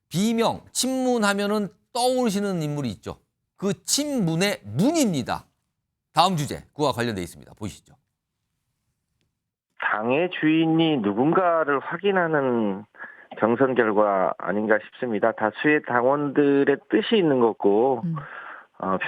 비명, 친문하면은 떠오르시는 인물이 있죠. 그 친문의 문입니다. 다음 주제, 그와 관련돼 있습니다. 보시죠. 당의 주인이 누군가를 확인하는 경선 결과 아닌가 싶습니다. 다수의 당원들의 뜻이 있는 거고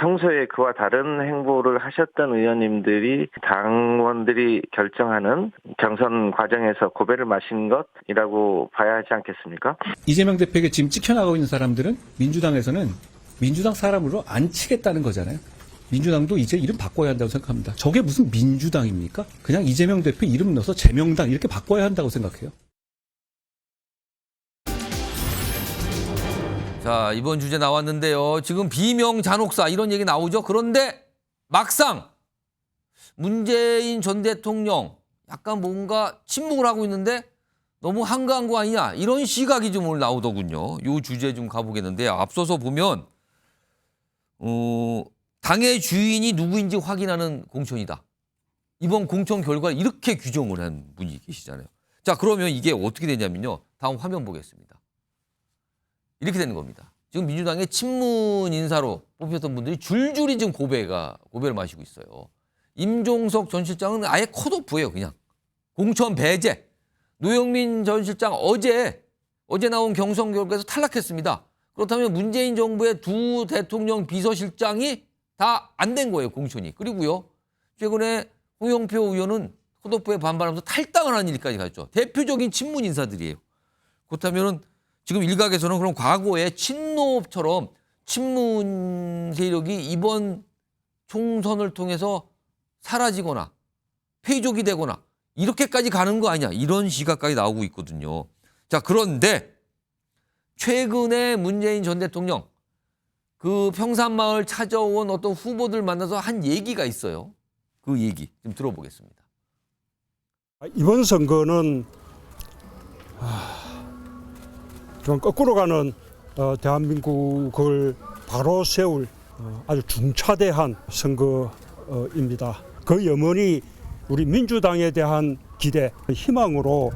평소에 그와 다른 행보를 하셨던 의원님들이 당원들이 결정하는 경선 과정에서 고배를 마신 것이라고 봐야 하지 않겠습니까? 이재명 대표에게 지금 찍혀나가고 있는 사람들은 민주당에서는 민주당 사람으로 안 치겠다는 거잖아요. 민주당도 이제 이름 바꿔야 한다고 생각합니다. 저게 무슨 민주당입니까? 그냥 이재명 대표 이름 넣어서 제명당 이렇게 바꿔야 한다고 생각해요. 자, 이번 주제 나왔는데요. 지금 비명 잔혹사 이런 얘기 나오죠. 그런데 막상 문재인 전 대통령 약간 뭔가 침묵을 하고 있는데 너무 한가한 거 아니냐 이런 시각이 좀 오늘 나오더군요. 이 주제 좀 가보겠는데요. 앞서서 보면 당의 주인이 누구인지 확인하는 공천이다. 이번 공천 결과를 이렇게 규정을 한 분이 계시잖아요. 자, 그러면 이게 어떻게 되냐면요. 다음 화면 보겠습니다. 이렇게 되는 겁니다. 지금 민주당의 친문 인사로 뽑혔던 분들이 줄줄이 지금 고배를 마시고 있어요. 임종석 전 실장은 아예 컷오프예요, 그냥. 공천 배제. 노영민 전 실장 어제 나온 경선 결과에서 탈락했습니다. 그렇다면 문재인 정부의 두 대통령 비서실장이 다 안 된 거예요, 공천이. 그리고요, 최근에 홍영표 의원은 컷오프에 반발하면서 탈당을 하는 일까지 갔죠. 대표적인 친문 인사들이에요. 그렇다면은 지금 일각에서는 그럼 과거에 친노처럼 친문 세력이 이번 총선을 통해서 사라지거나 폐족이 되거나 이렇게까지 가는 거 아니냐 이런 시각까지 나오고 있거든요. 자, 그런데 최근에 문재인 전 대통령 그 평산마을 찾아온 어떤 후보들 만나서 한 얘기가 있어요. 그 얘기 좀 들어보겠습니다. 이번 선거는 좀 거꾸로 가는 대한민국을 바로 세울 아주 중차대한 선거입니다. 그 염원이 우리 민주당에 대한 기대, 희망으로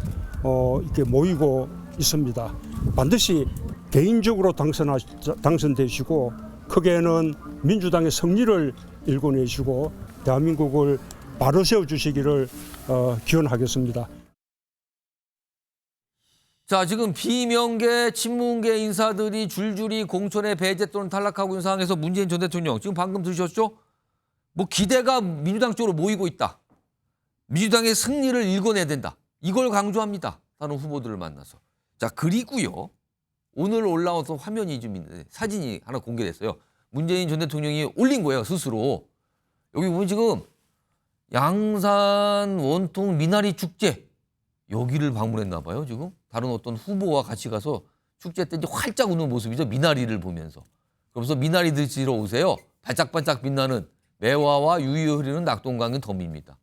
이렇게 모이고 있습니다. 반드시 개인적으로 당선되시고 크게는 민주당의 승리를 일궈내시고 대한민국을 바로 세워주시기를 기원하겠습니다. 자, 지금 비명계, 친문계 인사들이 줄줄이 공천에 배제 또는 탈락하고 있는 상황에서 문재인 전 대통령 지금 방금 들으셨죠? 뭐 기대가 민주당 쪽으로 모이고 있다. 민주당의 승리를 일궈내야 된다. 이걸 강조합니다. 다른 후보들을 만나서. 자, 그리고요. 오늘 올라와서 화면이 좀 있는데 사진이 하나 공개됐어요. 문재인 전 대통령이 올린 거예요, 스스로. 여기 보면 지금 양산 원통 미나리 축제 여기를 방문했나 봐요, 지금. 다른 어떤 후보와 같이 가서 축제 때 이제 활짝 웃는 모습이죠. 미나리를 보면서. 그러면서 미나리 드시러 오세요. 반짝반짝 빛나는 매화와 유유 흐르는 낙동강은 덤입니다.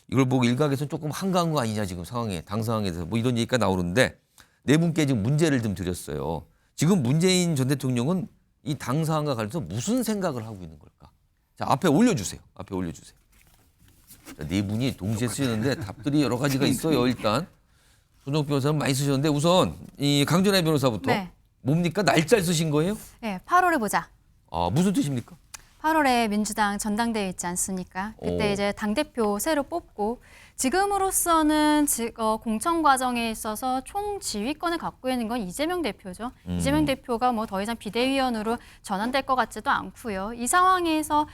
이걸 보고 일각에서는 조금 한가한 거 아니냐 지금 상황에 당 상황에 대해서 뭐 이런 얘기가 나오는데 네 분께 지금 문제를 좀 드렸어요. 지금 문재인 전 대통령은 이 당 상황과 관련해서 무슨 생각을 하고 있는 걸까? 자, 앞에 올려주세요. 앞에 올려주세요. 자, 네 분이 동시에 쓰시는데 답들이 여러 가지가 있어요. 일단 손정욱 변호사는 많이 쓰셨는데 우선 이 강전혜 변호사부터 네. 뭡니까? 날짜를 쓰신 거예요? 네, 8월에 보자. 아, 무슨 뜻입니까? 8월에 민주당 전당대회 있지 않습니까? 그때 이제 당대표 새로 뽑고 지금으로서는 공천 과정에 있어서 총 지휘권을 갖고 있는 건 이재명 대표죠. 이재명 대표가 뭐 더 이상 비대위원으로 전환될 것 같지도 않고요. 이 상황에서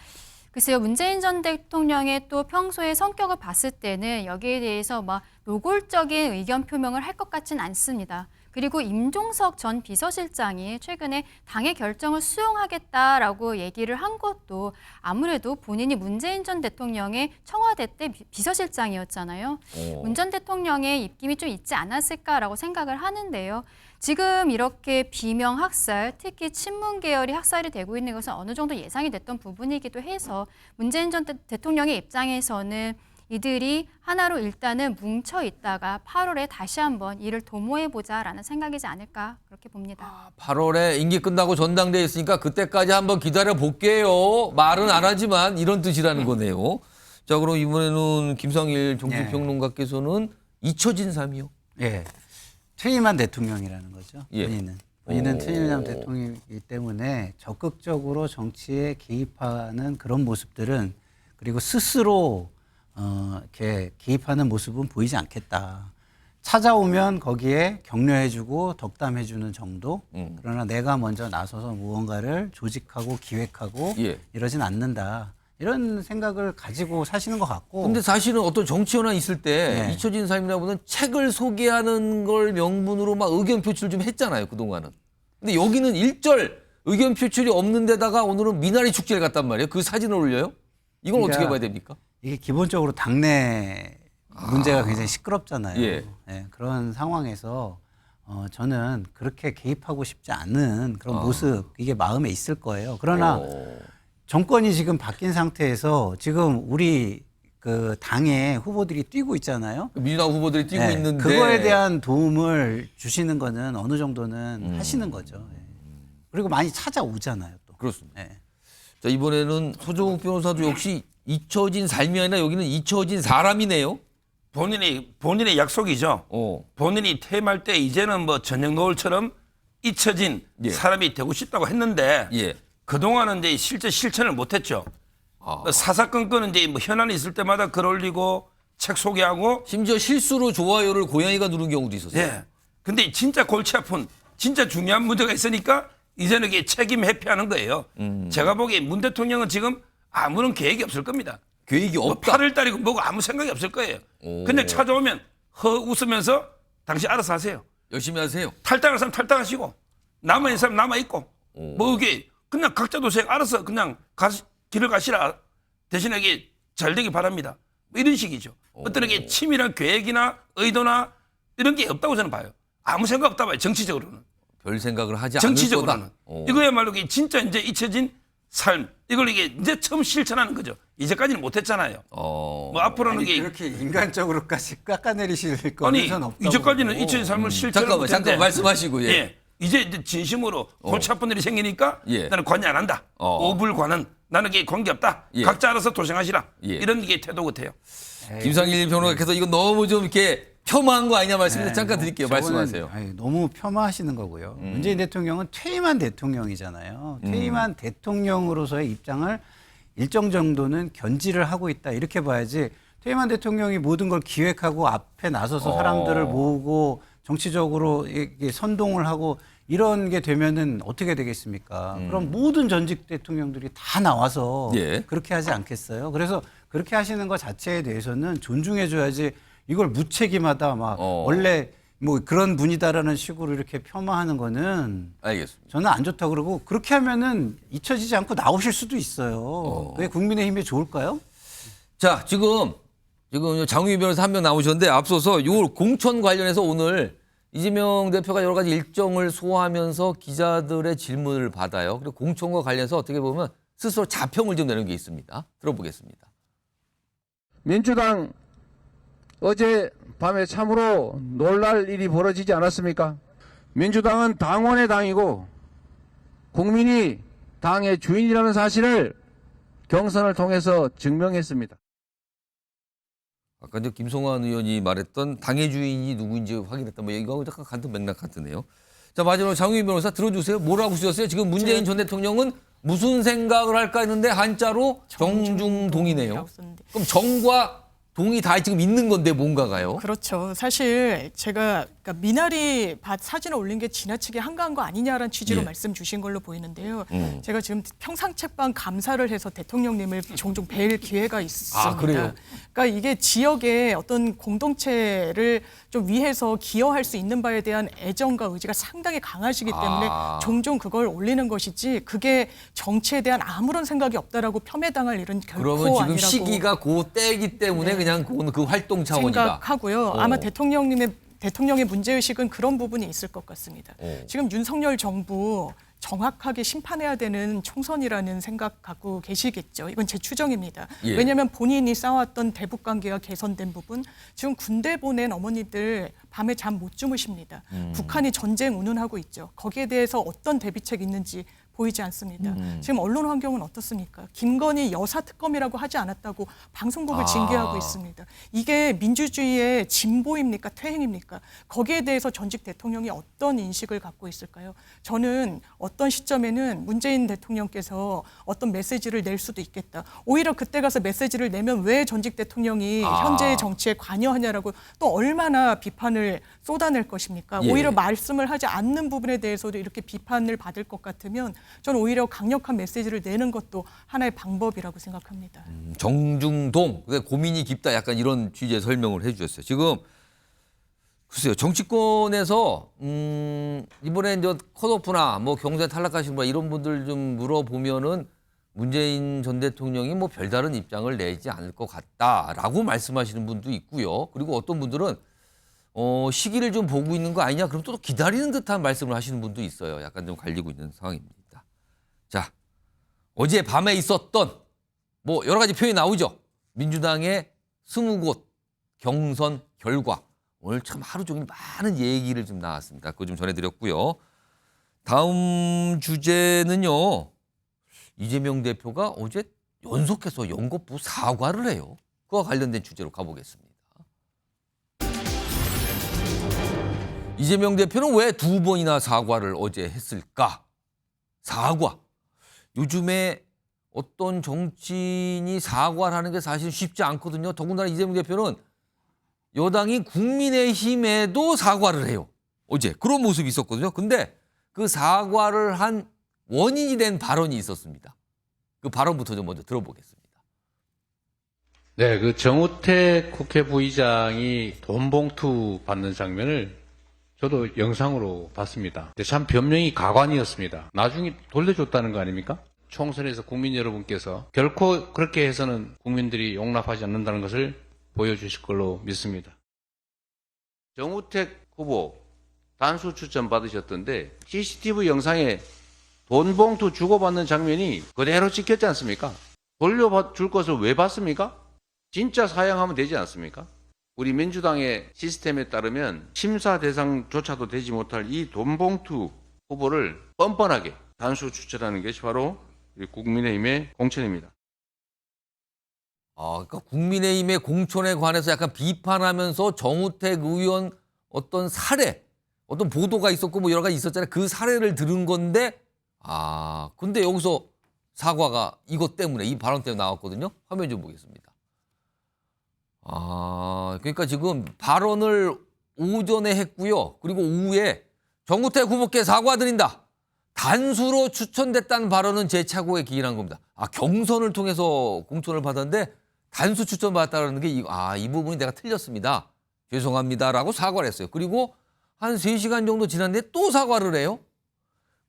글쎄요, 문재인 전 대통령의 또 평소의 성격을 봤을 때는 여기에 대해서 막 노골적인 의견 표명을 할 것 같진 않습니다. 그리고 임종석 전 비서실장이 최근에 당의 결정을 수용하겠다라고 얘기를 한 것도 아무래도 본인이 문재인 전 대통령의 청와대 때 비서실장이었잖아요. 문 전 대통령의 입김이 좀 있지 않았을까라고 생각을 하는데요. 지금 이렇게 비명 학살, 특히 친문 계열이 학살이 되고 있는 것은 어느 정도 예상이 됐던 부분이기도 해서 문재인 전 대통령의 입장에서는 이들이 하나로 일단은 뭉쳐 있다가 8월에 다시 한번 이를 도모해보자라는 생각이지 않을까 그렇게 봅니다. 8월에 임기 끝나고 전당대회 있으니까 그때까지 한번 기다려 볼게요. 말은 안 하지만 이런 뜻이라는 거네요. 자, 그럼 이번에는 김상일 정치평론가께서는 잊혀진 삶이요? 예. 퇴임한 대통령이라는 거죠. 예. 본인은 퇴임한 대통령이기 때문에 적극적으로 정치에 개입하는 그런 모습들은 그리고 스스로 이렇게 개입하는 모습은 보이지 않겠다. 찾아오면 거기에 격려해주고 덕담해주는 정도. 그러나 내가 먼저 나서서 무언가를 조직하고 기획하고 이러진 않는다. 이런 생각을 가지고 사시는 것 같고. 근데 사실은 어떤 정치연화 있을 때 잊혀진 삶이라고는 책을 소개하는 걸 명분으로 막 의견 표출 좀 했잖아요, 그동안은. 근데 여기는 일절 의견 표출이 없는 데다가 오늘은 미나리 축제를 갔단 말이에요. 그 사진을 올려요? 이건 그러니까 어떻게 봐야 됩니까? 이게 기본적으로 당내 문제가 굉장히 시끄럽잖아요. 예. 그런 상황에서 저는 그렇게 개입하고 싶지 않은 그런 모습, 이게 마음에 있을 거예요. 그러나 정권이 지금 바뀐 상태에서 지금 우리 그 당의 후보들이 뛰고 있잖아요. 민주당 후보들이 뛰고 있는데 그거에 대한 도움을 주시는 거는 어느 정도는 하시는 거죠. 그리고 많이 찾아오잖아요. 또. 그렇습니다. 자, 이번에는 소정욱 변호사도 역시 잊혀진 삶이 아니라 여기는 잊혀진 사람이네요. 본인의 약속이죠. 본인이 퇴임할 때 이제는 뭐 저녁 노을처럼 잊혀진 사람이 되고 싶다고 했는데 그동안은 이제 실제 실천을 못했죠. 사사건건은 이제 뭐 현안이 있을 때마다 글 올리고 책 소개하고 심지어 실수로 좋아요를 고양이가 누른 경우도 있었어요. 예. 근데 진짜 골치 아픈 진짜 중요한 문제가 있으니까 이제는 이게 책임 회피하는 거예요. 제가 보기에 문 대통령은 지금 아무런 계획이 없을 겁니다. 계획이 없다. 8월 달이고 뭐고 아무 생각이 없을 거예요. 그냥 찾아오면 웃으면서 당신 알아서 하세요. 열심히 하세요. 탈당할 사람 탈당하시고 남아있는 사람 남아있고 뭐 이게 그냥 각자 도생 알아서 그냥 길을 가시라. 대신에 이게 잘 되길 바랍니다. 뭐 이런 식이죠. 어떤 게 치밀한 계획이나 의도나 이런 게 없다고 저는 봐요. 아무 생각 없다 봐요. 정치적으로는. 별 생각을 하지 않을 정치적으로는. 거다. 이거야말로 진짜 이제 잊혀진 삶. 이걸 이게 이제 처음 실천하는 거죠. 이제까지는 못했잖아요. 뭐 앞으로는 이게 그렇게 인간적으로까지 깎아내리실 거는 아니 없다고. 이제까지는 잊혀진 삶을 실천을 못했는데 잠깐만 말씀하시고 이제 진심으로 골치 아픈 일이 생기니까 나는 관여 안 한다. 오불관은 나는 이게 관계 없다. 각자 알아서 도생하시라. 이런 게 태도 같아요. 김상일 평론가께서 이거 너무 좀 이렇게 폄하한 거 아니냐 말씀인데 잠깐 드릴게요. 말씀하세요. 너무 폄하하시는 거고요. 문재인 대통령은 퇴임한 대통령이잖아요. 퇴임한 대통령으로서의 입장을 일정 정도는 견지를 하고 있다. 이렇게 봐야지 퇴임한 대통령이 모든 걸 기획하고 앞에 나서서 사람들을 모으고 정치적으로 선동을 하고 이런 게 되면은 어떻게 되겠습니까? 그럼 모든 전직 대통령들이 다 나와서 그렇게 하지 않겠어요? 그래서 그렇게 하시는 것 자체에 대해서는 존중해줘야지 이걸 무책임하다 막 원래 뭐 그런 분이다라는 식으로 이렇게 폄하하는 거는 알겠습니다. 저는 안 좋다고 그러고 그렇게 하면은 잊혀지지 않고 나오실 수도 있어요. 왜 국민의힘에 좋을까요? 자, 지금 장우희 변호사 한 명 나오셨는데 앞서서 요 공천 관련해서 오늘 이재명 대표가 여러 가지 일정을 소화하면서 기자들의 질문을 받아요. 그리고 공천과 관련해서 어떻게 보면 스스로 자평을 좀 내는 게 있습니다. 들어보겠습니다. 민주당 어제 밤에 참으로 놀랄 일이 벌어지지 않았습니까? 민주당은 당원의 당이고 국민이 당의 주인이라는 사실을 경선을 통해서 증명했습니다. 아까 이제 김성환 의원이 말했던 당의 주인이 누구인지 확인했다. 뭐 이거하고 약간 같은 맥락 같으네요. 자, 마지막으로 장우희 변호사 들어주세요. 뭐라고 쓰셨어요? 지금 문재인 전 대통령은 무슨 생각을 할까 했는데 한자로 정중동이네요. 그럼 정과 동이 다 지금 있는 건데 뭔가가요? 그렇죠. 사실 제가 그러니까 미나리 밭 사진을 올린 게 지나치게 한가한 거 아니냐라는 취지로 예. 말씀 주신 걸로 보이는데요. 제가 지금 평상책방 감사를 해서 대통령님을 종종 뵐 기회가 있습니다. 그래요? 그러니까 이게 지역의 어떤 공동체를 좀 위해서 기여할 수 있는 바에 대한 애정과 의지가 상당히 강하시기 때문에 종종 그걸 올리는 것이지 그게 정치에 대한 아무런 생각이 없다라고 폄훼당할 일은 결코 그러면 지금 아니라고 시기가 그 때이기 때문에 그냥 그 활동 차원이다. 생각하고요. 아마 대통령의 문제의식은 그런 부분이 있을 것 같습니다. 지금 윤석열 정부 정확하게 심판해야 되는 총선이라는 생각 갖고 계시겠죠. 이건 제 추정입니다. 예. 왜냐하면 본인이 쌓아왔던 대북관계가 개선된 부분, 지금 군대 보낸 어머니들 밤에 잠 못 주무십니다. 북한이 전쟁 운운하고 있죠. 거기에 대해서 어떤 대비책이 있는지 보이지 않습니다. 지금 언론 환경은 어떻습니까? 김건희 여사 특검이라고 하지 않았다고 방송국을 징계하고 있습니다. 이게 민주주의의 진보입니까? 퇴행입니까? 거기에 대해서 전직 대통령이 어떤 인식을 갖고 있을까요? 저는 어떤 시점에는 문재인 대통령께서 어떤 메시지를 낼 수도 있겠다. 오히려 그때 가서 메시지를 내면 왜 전직 대통령이 현재의 정치에 관여하냐라고 또 얼마나 비판을 쏟아낼 것입니까? 예. 오히려 말씀을 하지 않는 부분에 대해서도 이렇게 비판을 받을 것 같으면 저는 오히려 강력한 메시지를 내는 것도 하나의 방법이라고 생각합니다. 정중동, 고민이 깊다 약간 이런 취지의 설명을 해주셨어요. 지금 글쎄요, 정치권에서 이번에 이제 컷오프나 뭐 경제 탈락하신 분 이런 분들 좀 물어보면은 문재인 전 대통령이 뭐 별다른 입장을 내지 않을 것 같다라고 말씀하시는 분도 있고요. 그리고 어떤 분들은 시기를 좀 보고 있는 거 아니냐, 그럼 또 기다리는 듯한 말씀을 하시는 분도 있어요. 약간 좀 갈리고 있는 상황입니다. 자, 어제 밤에 있었던 뭐 여러 가지 표현이 나오죠. 민주당의 20곳 경선 결과. 오늘 참 하루 종일 많은 얘기를 좀 나왔습니다. 그거 좀 전해드렸고요. 다음 주제는요. 이재명 대표가 어제 연속해서 연거푸 사과를 해요. 그와 관련된 주제로 가보겠습니다. 이재명 대표는 왜 2번이나 사과를 어제 했을까? 사과. 요즘에 어떤 정치인이 사과를 하는 게 사실 쉽지 않거든요. 더군다나 이재명 대표는 여당이 국민의힘에도 사과를 해요. 어제 그런 모습이 있었거든요. 근데 그 사과를 한 원인이 된 발언이 있었습니다. 그 발언부터 좀 먼저 들어보겠습니다. 네, 그 정우택 국회 부의장이 돈 봉투 받는 장면을 저도 영상으로 봤습니다. 근데 참 변명이 가관이었습니다. 나중에 돌려줬다는 거 아닙니까? 총선에서 국민 여러분께서 결코 그렇게 해서는 국민들이 용납하지 않는다는 것을 보여주실 걸로 믿습니다. 정우택 후보 단수 추천 받으셨던데 CCTV 영상에 돈 봉투 주고받는 장면이 그대로 찍혔지 않습니까? 돌려줄 것을 왜 받습니까? 진짜 사양하면 되지 않습니까? 우리 민주당의 시스템에 따르면 심사 대상조차도 되지 못할 이 돈봉투 후보를 뻔뻔하게 단수 추천하는 것이 바로 국민의힘의 공천입니다. 그러니까 국민의힘의 공천에 관해서 약간 비판하면서 정우택 의원 어떤 사례, 어떤 보도가 있었고 뭐 여러 가지 있었잖아요. 그 사례를 들은 건데, 근데 여기서 사과가 이것 때문에, 이 발언 때문에 나왔거든요. 화면 좀 보겠습니다. 그러니까 지금 발언을 오전에 했고요. 그리고 오후에 정우택 후보께 사과드린다. 단수로 추천됐다는 발언은 제 착오에 기인한 겁니다. 경선을 통해서 공천을 받았는데 단수 추천받았다는 게 이 부분이 내가 틀렸습니다. 죄송합니다라고 사과를 했어요. 그리고 한 3시간 정도 지났는데 또 사과를 해요.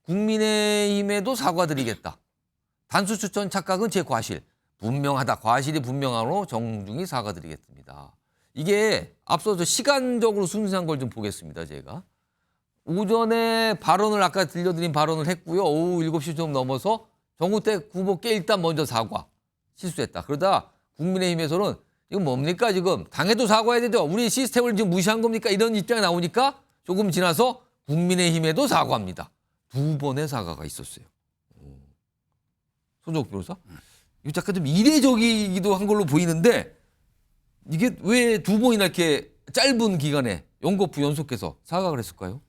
국민의힘에도 사과드리겠다. 단수 추천 착각은 제 과실. 분명하다. 과실이 분명하로 정중히 사과드리겠습니다. 이게 앞서서 시간적으로 순수한 걸 좀 보겠습니다. 제가. 오전에 발언을 아까 들려드린 발언을 했고요. 오후 7시 좀 넘어서 정우택 후보께 일단 먼저 사과. 실수했다. 그러다 국민의힘에서는 이건 뭡니까 지금. 당에도 사과해야 되죠. 우리 시스템을 지금 무시한 겁니까? 이런 입장이 나오니까 조금 지나서 국민의힘에도 사과합니다. 2번의 사과가 있었어요. 손정욱 변호사? 이거 약간 좀 이례적이기도 한 걸로 보이는데 이게 왜 2번이나 이렇게 짧은 기간에 연거푸 연속해서 사과를 했을까요?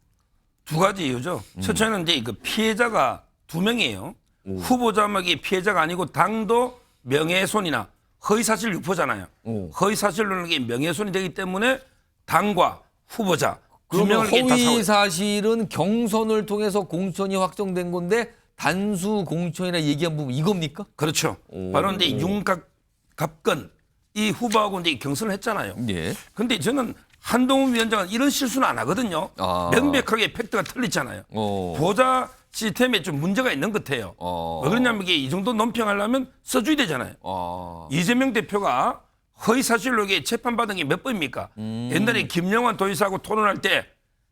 2가지 이유죠. 첫째는 이제 그 피해자가 2명이에요. 후보자막이 피해자가 아니고 당도 명예훼손이나 허위사실 유포잖아요. 허위사실로는 게 명예훼손이 되기 때문에 당과 후보자 그러면 분명하게 다 허위 사실은 경선을 통해서 공천이 확정된 건데 단수 공천이라 얘기한 부분 이겁니까? 그렇죠. 바로 이제 윤갑근 이 후보하고 이제 경선을 했잖아요. 예. 근데 저는 한동훈 위원장은 이런 실수는 안 하거든요. 명백하게 팩트가 틀리잖아요. 보좌 시스템에 좀 문제가 있는 것 같아요. 왜 그러냐면 이게 이 정도 논평하려면 써줘야 되잖아요. 이재명 대표가 허위 사실로 이게 재판받은 게 몇 번입니까? 옛날에 김영환 도지사하고 토론할 때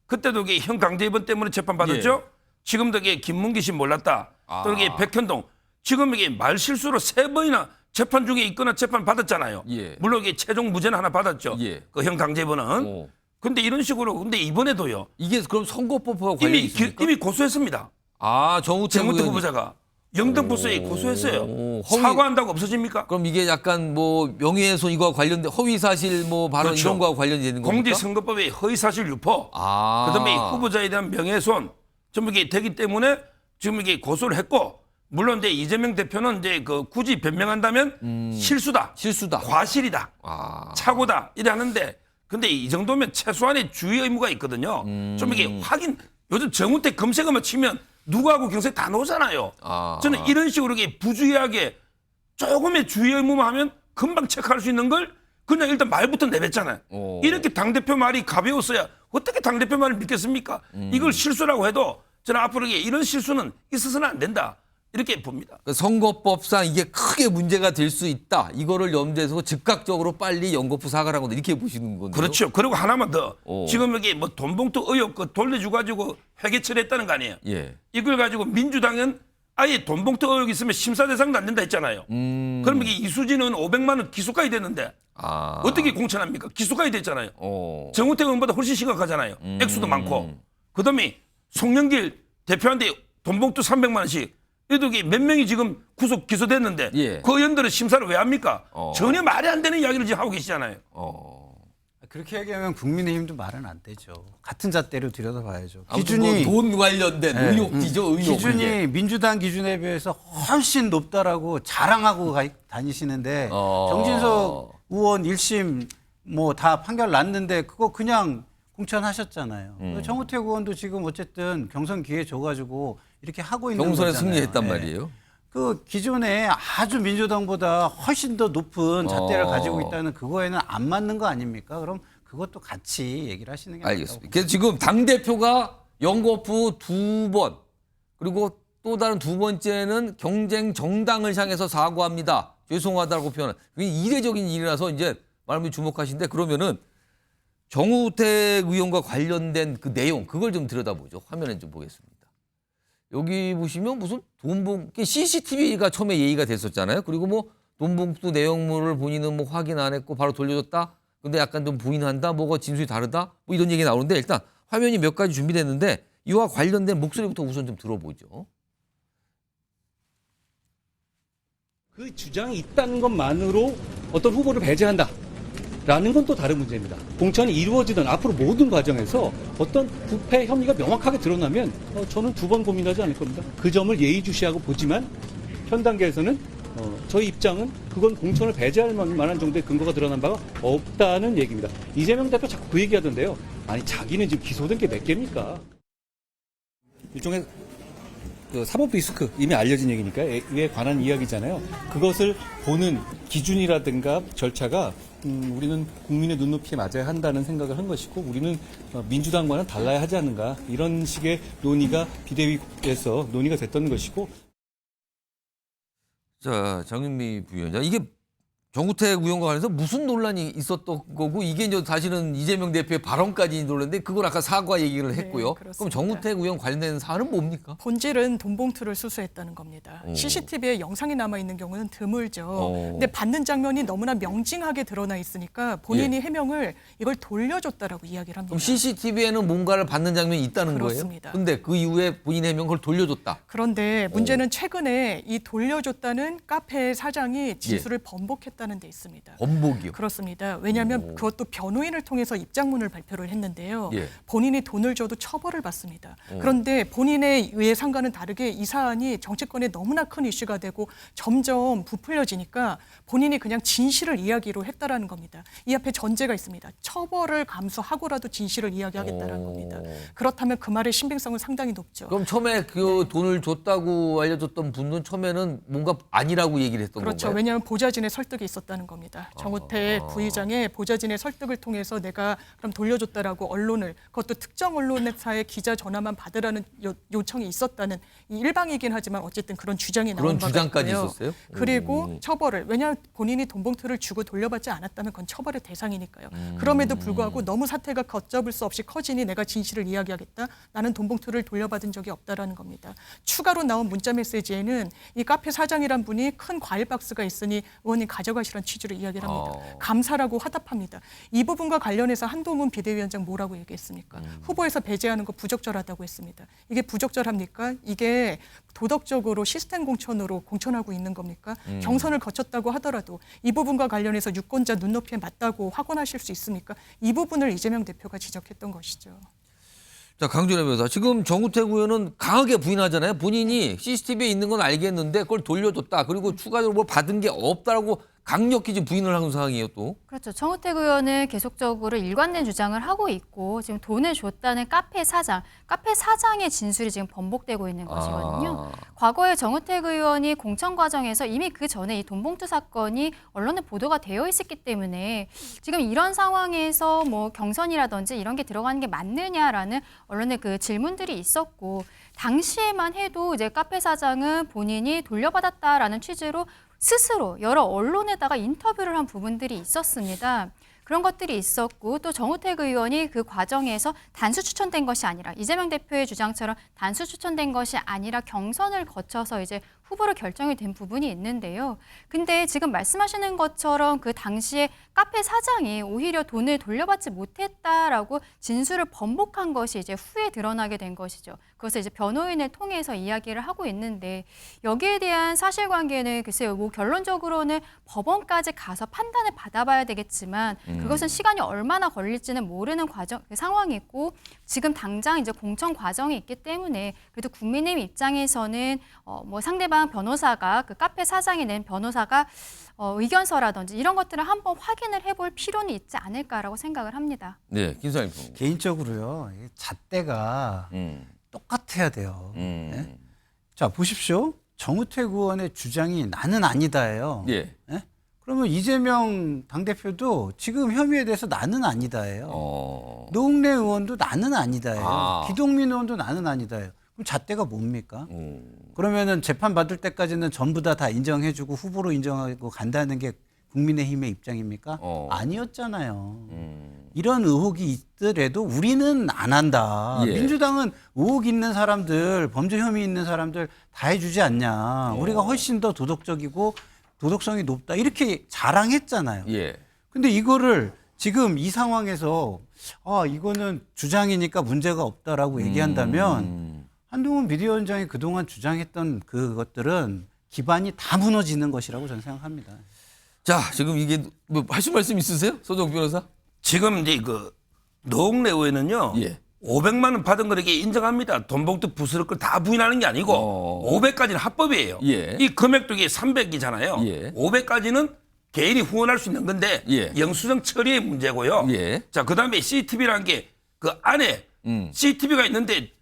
그때도 이게 형 강제 입원 때문에 재판받았죠? 예. 지금도 이게 김문기 씨 몰랐다. 또 이게 백현동. 지금 이게 말 실수로 3번이나 재판 중에 있거나 재판 받았잖아요. 예. 물론 이게 최종 무죄는 하나 받았죠. 예. 그 형 강제 입원은. 근데 이런 식으로 근데 이번에도요. 이게 그럼 선거법과 관련이 있습니까? 이미 고소했습니다. 정우택 후보자가 영등포스에 고소했어요. 사과한다고 없어집니까? 그럼 이게 약간 뭐 명예훼손 이거와 관련된 허위 사실 뭐 발언 그렇죠. 이런 거와 관련이 되는 겁니까? 공직선거법의 허위 사실 유포. 그다음에 후보자에 대한 명예훼손 전부 이게 되기 때문에 지금 이게 고소를 했고 물론 이제 이재명 대표는 이제 그 굳이 변명한다면 실수다. 과실이다. 착오다. 이래 하는데 근데 이 정도면 최소한의 주의 의무가 있거든요. 좀 이게 확인 요즘 정우택 검색어만 치면 누구하고 경색 다 나오잖아요. 저는 이런 식으로 이게 부주의하게 조금의 주의 의무만 하면 금방 체크할 수 있는 걸 그냥 일단 말부터 내뱉잖아요. 이렇게 당대표 말이 가벼웠어야 어떻게 당대표 말을 믿겠습니까? 이걸 실수라고 해도 저는 앞으로 이런 실수는 있어서는 안 된다. 이렇게 봅니다. 선거법상 이게 크게 문제가 될 수 있다. 이거를 염두에서 즉각적으로 빨리 연거푸 사과를 하고 이렇게 보시는 건데요. 그렇죠. 그리고 하나만 더. 지금 여기 뭐 돈봉투 의혹 돌려주고 가지고 회계 처리했다는 거 아니에요. 예. 이걸 가지고 민주당은 아예 돈봉투 의혹 있으면 심사 대상도 안 된다 했잖아요. 그럼 이게 이수진은 500만 원 기소까지 됐는데 어떻게 공천합니까? 기소까지 됐잖아요. 정우택 의원보다 훨씬 심각하잖아요. 액수도 많고. 그다음에 송영길 대표한테 돈봉투 300만 원씩 그래도 몇 명이 지금 구속 기소됐는데 그 의원들은 심사를 왜 합니까? 전혀 말이 안 되는 이야기를 지금 하고 계시잖아요. 그렇게 얘기하면 국민의힘도 말은 안 되죠. 같은 잣대로 들여다봐야죠. 기준이 돈 관련된 의혹이죠. 의혹. 기준이 민주당 기준에 비해서 훨씬 높다라고 자랑하고 다니시는데 정진석 의원 1심 뭐 다 판결 났는데 그거 그냥 공천하셨잖아요. 정우택 의원도 지금 어쨌든 경선 기회 줘가지고 이렇게 하고 있는 경선에 거잖아요. 승리했단 말이에요. 그 기존에 아주 민주당보다 훨씬 더 높은 잣대를 가지고 있다는 그거에는 안 맞는 거 아닙니까? 그럼 그것도 같이 얘기를 하시는 게 알겠습니다. 그래서 지금 당대표가 연거푸 2번 그리고 또 다른 2번째는 경쟁 정당을 향해서 사과합니다. 죄송하다고 표현한 그게 이례적인 일이라서 이제 말씀이 주목하신데 그러면은 정우택 의원과 관련된 그 내용 그걸 좀 들여다보죠. 화면에 좀 보겠습니다. 여기 보시면 무슨 돈봉투 CCTV가 처음에 예의가 됐었잖아요. 그리고 뭐 돈봉투 내용물을 본인은 뭐 확인 안 했고 바로 돌려줬다. 근데 약간 좀 부인한다. 뭐가 진술이 다르다. 뭐 이런 얘기 나오는데 일단 화면이 몇 가지 준비됐는데 이와 관련된 목소리부터 우선 좀 들어보죠. 그 주장이 있다는 것만으로 어떤 후보를 배제한다. 라는 건 또 다른 문제입니다. 공천이 이루어지던 앞으로 모든 과정에서 어떤 부패 혐의가 명확하게 드러나면 저는 2번 고민하지 않을 겁니다. 그 점을 예의주시하고 보지만 현 단계에서는 저희 입장은 그건 공천을 배제할 만한 정도의 근거가 드러난 바가 없다는 얘기입니다. 이재명 대표 자꾸 그 얘기하던데요. 아니 자기는 지금 기소된 게 몇 개입니까? 일종의 그 사법 리스크 이미 알려진 얘기니까 에 관한 이야기잖아요. 그것을 보는 기준이라든가 절차가 우리는 국민의 눈높이에 맞아야 한다는 생각을 한 것이고 우리는 민주당과는 달라야 하지 않는가 이런 식의 논의가 비대위에서 논의가 됐던 것이고. 자, 장윤미 부위원장 이게 정우택 의원과 관련해서 무슨 논란이 있었던 거고 이게 이제 사실은 이재명 대표의 발언까지 논란인데 그걸 아까 사과 얘기를 했고요. 그럼 정우택 의원 관련된 사안은 뭡니까? 본질은 돈봉투를 수수했다는 겁니다. CCTV에 영상이 남아있는 경우는 드물죠. 근데 받는 장면이 너무나 명징하게 드러나 있으니까 본인이 해명을 이걸 돌려줬다라고 이야기를 합니다. 그럼 CCTV에는 뭔가를 받는 장면이 있다는 그렇습니다. 거예요? 근데 그 이후에 본인의 해명 그걸 돌려줬다. 그런데 문제는 최근에 이 돌려줬다는 카페 사장이 진술을 번복했다. 했다는 데 있습니다. 번복이요? 그렇습니다. 왜냐하면 그것도 변호인을 통해서 입장문을 발표를 했는데요. 예. 본인이 돈을 줘도 처벌을 받습니다. 그런데 본인의 예상과는 다르게 이 사안이 정치권에 너무나 큰 이슈가 되고 점점 부풀려지니까 본인이 그냥 진실을 이야기로 했다라는 겁니다. 이 앞에 전제가 있습니다. 처벌을 감수하고라도 진실을 이야기하겠다는 겁니다. 그렇다면 그 말의 신빙성은 상당히 높죠. 그럼 처음에 그 돈을 줬다고 알려줬던 분은 처음에는 뭔가 아니라고 얘기를 했던 그렇죠. 건가요? 왜냐하면 보좌진의 설득이 있었다는 겁니다. 정우택 부의장의 보좌진의 설득을 통해서 내가 그럼 돌려줬다라고 언론을, 그것도 특정 언론사의 기자 전화만 받으라는 요청이 있었다는, 이 일방이긴 하지만 어쨌든 그런 주장이 나온 그런 바가 주장까지 있고요. 있었어요? 그리고 처벌을, 왜냐하면 본인이 돈 봉투를 주고 돌려받지 않았다면 그건 처벌의 대상이니까요. 그럼에도 불구하고 너무 사태가 걷잡을 수 없이 커지니 내가 진실을 이야기하겠다. 나는 돈 봉투를 돌려받은 적이 없다라는 겁니다. 추가로 나온 문자 메시지에는 이 카페 사장이란 분이 큰 과일 박스가 있으니 의원님 가져가시라는 취지로 이야기를 합니다. 감사라고 화답합니다. 이 부분과 관련해서 한동훈 비대위원장 뭐라고 얘기했습니까? 후보에서 배제하는 거 부적절하다고 했습니다. 이게 부적절합니까? 이게 도덕적으로 시스템 공천으로 공천하고 있는 겁니까? 경선을 거쳤다고 하더라도 이 부분과 관련해서 유권자 눈높이에 맞다고 확언하실 수 있습니까? 이 부분을 이재명 대표가 지적했던 것이죠. 자, 강준호 변호사. 지금 정우택 의원은 강하게 부인하잖아요. 본인이 CCTV에 있는 건 알겠는데 그걸 돌려줬다. 그리고 추가적으로 뭘 받은 게 없다라고 강력히 지금 부인을 하는 상황이에요, 또. 그렇죠. 정우택 의원은 계속적으로 일관된 주장을 하고 있고 지금 돈을 줬다는 카페 사장의 진술이 지금 번복되고 있는 것이거든요. 과거에 정우택 의원이 공천 과정에서 이미 그 전에 이 돈봉투 사건이 언론에 보도가 되어 있었기 때문에 지금 이런 상황에서 뭐 경선이라든지 이런 게 들어가는 게 맞느냐라는 언론의 그 질문들이 있었고, 당시에만 해도 이제 카페 사장은 본인이 돌려받았다라는 취지로 스스로 여러 언론에다가 인터뷰를 한 부분들이 있었습니다. 그런 것들이 있었고, 또 정우택 의원이 그 과정에서 단수 추천된 것이 아니라, 이재명 대표의 주장처럼 단수 추천된 것이 아니라 경선을 거쳐서 이제 후보로 결정이 된 부분이 있는데요. 근데 지금 말씀하시는 것처럼 그 당시에 카페 사장이 오히려 돈을 돌려받지 못했다라고 진술을 번복한 것이 이제 후에 드러나게 된 것이죠. 그것을 이제 변호인을 통해서 이야기를 하고 있는데, 여기에 대한 사실관계는 글쎄요, 뭐 결론적으로는 법원까지 가서 판단을 받아봐야 되겠지만 그것은 시간이 얼마나 걸릴지는 모르는 상황이고, 지금 당장 이제 공천 과정이 있기 때문에 그래도 국민의힘 입장에서는 뭐 상대방 변호사가, 그 카페 사장이 낸 변호사가 의견서라든지 이런 것들을 한번 확인을 해볼 필요는 있지 않을까라고 생각을 합니다. 네, 김상일 님. 개인적으로요, 잣대가 똑같아야 돼요. 네? 자, 보십시오. 정우택 의원의 주장이 나는 아니다예요. 예. 네? 그러면 이재명 당대표도 지금 혐의에 대해서 나는 아니다예요. 노웅래 의원도 나는 아니다예요. 기동민 의원도 나는 아니다예요. 그럼 잣대가 뭡니까? 그러면은 재판 받을 때까지는 전부 다 인정해주고 후보로 인정하고 간다는 게 국민의힘의 입장입니까? 아니었잖아요. 이런 의혹이 있더라도 우리는 안 한다. 예. 민주당은 의혹 있는 사람들, 범죄 혐의 있는 사람들 다 해주지 않냐. 우리가 훨씬 더 도덕적이고 도덕성이 높다. 이렇게 자랑했잖아요. 예. 근데 이거를 지금 이 상황에서 이거는 주장이니까 문제가 없다라고 얘기한다면 한동훈 비대위원장이 그동안 주장했던 그것들은 기반이 다 무너지는 것이라고 저는 생각합니다. 자, 지금 이게 뭐 하실 말씀 있으세요? 소정 변호사? 지금 이제 그 노웅래 의원은요. 예. 500만 원 받은 거를 인정합니다. 돈봉투 부스를 걸 다 부인하는 게 아니고 500까지는 합법이에요. 예. 이 금액도 이게 300이잖아요. 예. 500까지는 개인이 후원할 수 있는 건데 예. 영수증 처리의 문제고요. 예. 자, 그다음에 CCTV라는 게 그 안에 CCTV가 있는데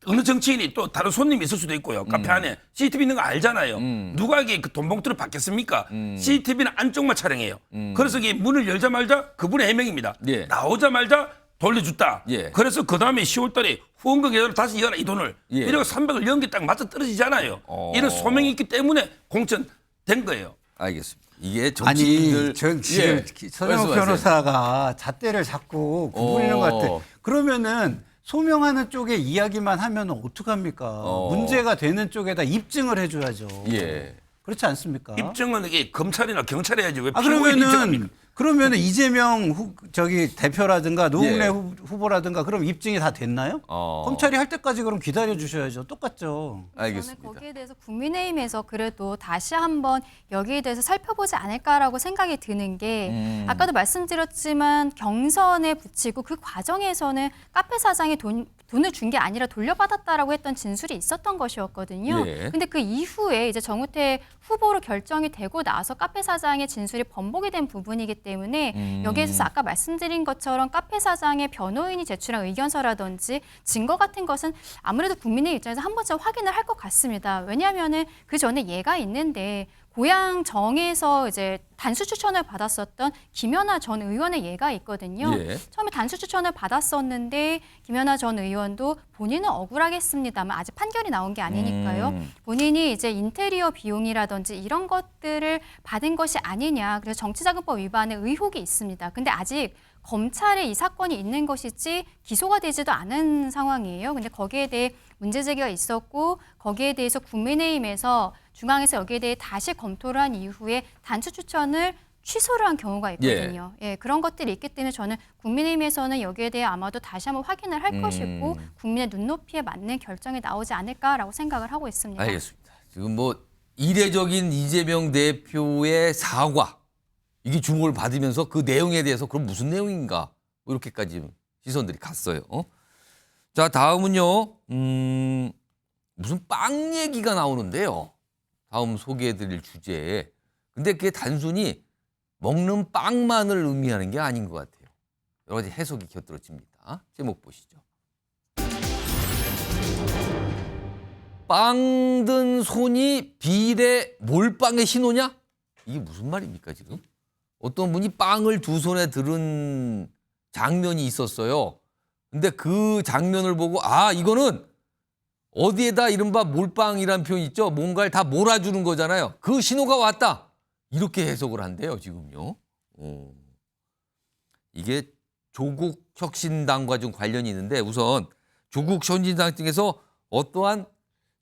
어느 정치인이 또 다른 손님이 있을 수도 있고요. 카페 안에 CCTV 있는 거 알잖아요. 누가 이게 그 돈봉투를 받겠습니까? CCTV는 안쪽만 촬영해요. 그래서 이게 문을 열자마자 그분의 해명입니다. 예. 나오자마자 돌려줬다. 예. 그래서 그 다음에 10월 달에 후원금 계좌로 다시 이어라 이 돈을. 예. 이러고 300을 연 게 딱 맞아 떨어지잖아요. 이런 소명이 있기 때문에 공천된 거예요. 알겠습니다. 이게 정치인들. 전 지금 서정욱 변호사가 잣대를 자꾸 구부리는 것 같아요. 그러면은 소명하는 쪽에 이야기만 하면 어떡합니까? 문제가 되는 쪽에다 입증을 해줘야죠. 예. 그렇지 않습니까? 입증은 이게 검찰이나 경찰이 해야지 왜 그러면은 그러면 이재명 대표라든가 노웅래 예. 후보라든가 그럼 입증이 다 됐나요? 검찰이 할 때까지 그럼 기다려 주셔야죠. 똑같죠. 저는 거기에 대해서 국민의힘에서 그래도 다시 한번 여기에 대해서 살펴보지 않을까라고 생각이 드는 게 아까도 말씀드렸지만 경선에 붙이고 그 과정에서는 카페 사장이 돈을 준 게 아니라 돌려받았다라고 했던 진술이 있었던 것이었거든요. 예. 근데 그 이후에 이제 정우택 후보로 결정이 되고 나서 카페 사장의 진술이 번복이 된 부분이기 때문에 여기에 있어서 아까 말씀드린 것처럼 카페 사장의 변호인이 제출한 의견서라든지 증거 같은 것은 아무래도 국민의 입장에서 한 번쯤 확인을 할 것 같습니다. 왜냐하면은 그 전에 예가 있는데 고향 정에서 이제 단수 추천을 받았었던 김연아 전 의원의 예가 있거든요. 예. 처음에 단수 추천을 받았었는데 김연아 전 의원도 본인은 억울하겠습니다만 아직 판결이 나온 게 아니니까요. 본인이 이제 인테리어 비용이라든지 이런 것들을 받은 것이 아니냐. 그래서 정치자금법 위반의 의혹이 있습니다. 근데 아직 검찰에 이 사건이 있는 것이지 기소가 되지도 않은 상황이에요. 근데 거기에 대해 문제 제기가 있었고 거기에 대해서 국민의힘에서 중앙에서 여기에 대해 다시 검토를 한 이후에 단수 추천을 취소를 한 경우가 있거든요. 예, 그런 것들이 있기 때문에 저는 국민의힘에서는 여기에 대해 아마도 다시 한번 확인을 할 것이고 국민의 눈높이에 맞는 결정이 나오지 않을까라고 생각을 하고 있습니다. 알겠습니다. 지금 뭐 이례적인 이재명 대표의 사과 이게 주목을 받으면서 그 내용에 대해서 그럼 무슨 내용인가 뭐 이렇게까지 시선들이 갔어요. 자, 다음은요. 무슨 빵 얘기가 나오는데요. 다음 소개해드릴 주제에. 근데 그게 단순히 먹는 빵만을 의미하는 게 아닌 것 같아요. 여러 가지 해석이 곁들여집니다. 제목 보시죠. 빵 든 손이 비례 몰빵의 신호냐? 이게 무슨 말입니까 지금? 어떤 분이 빵을 두 손에 들은 장면이 있었어요. 근데 그 장면을 보고 아 이거는 어디에다 이른바 몰빵이라는 표현 있죠. 뭔가를 다 몰아주는 거잖아요. 그 신호가 왔다. 이렇게 해석을 한대요 지금요. 이게 조국 혁신당과 좀 관련이 있는데 우선 조국 혁신당 쪽에서 어떠한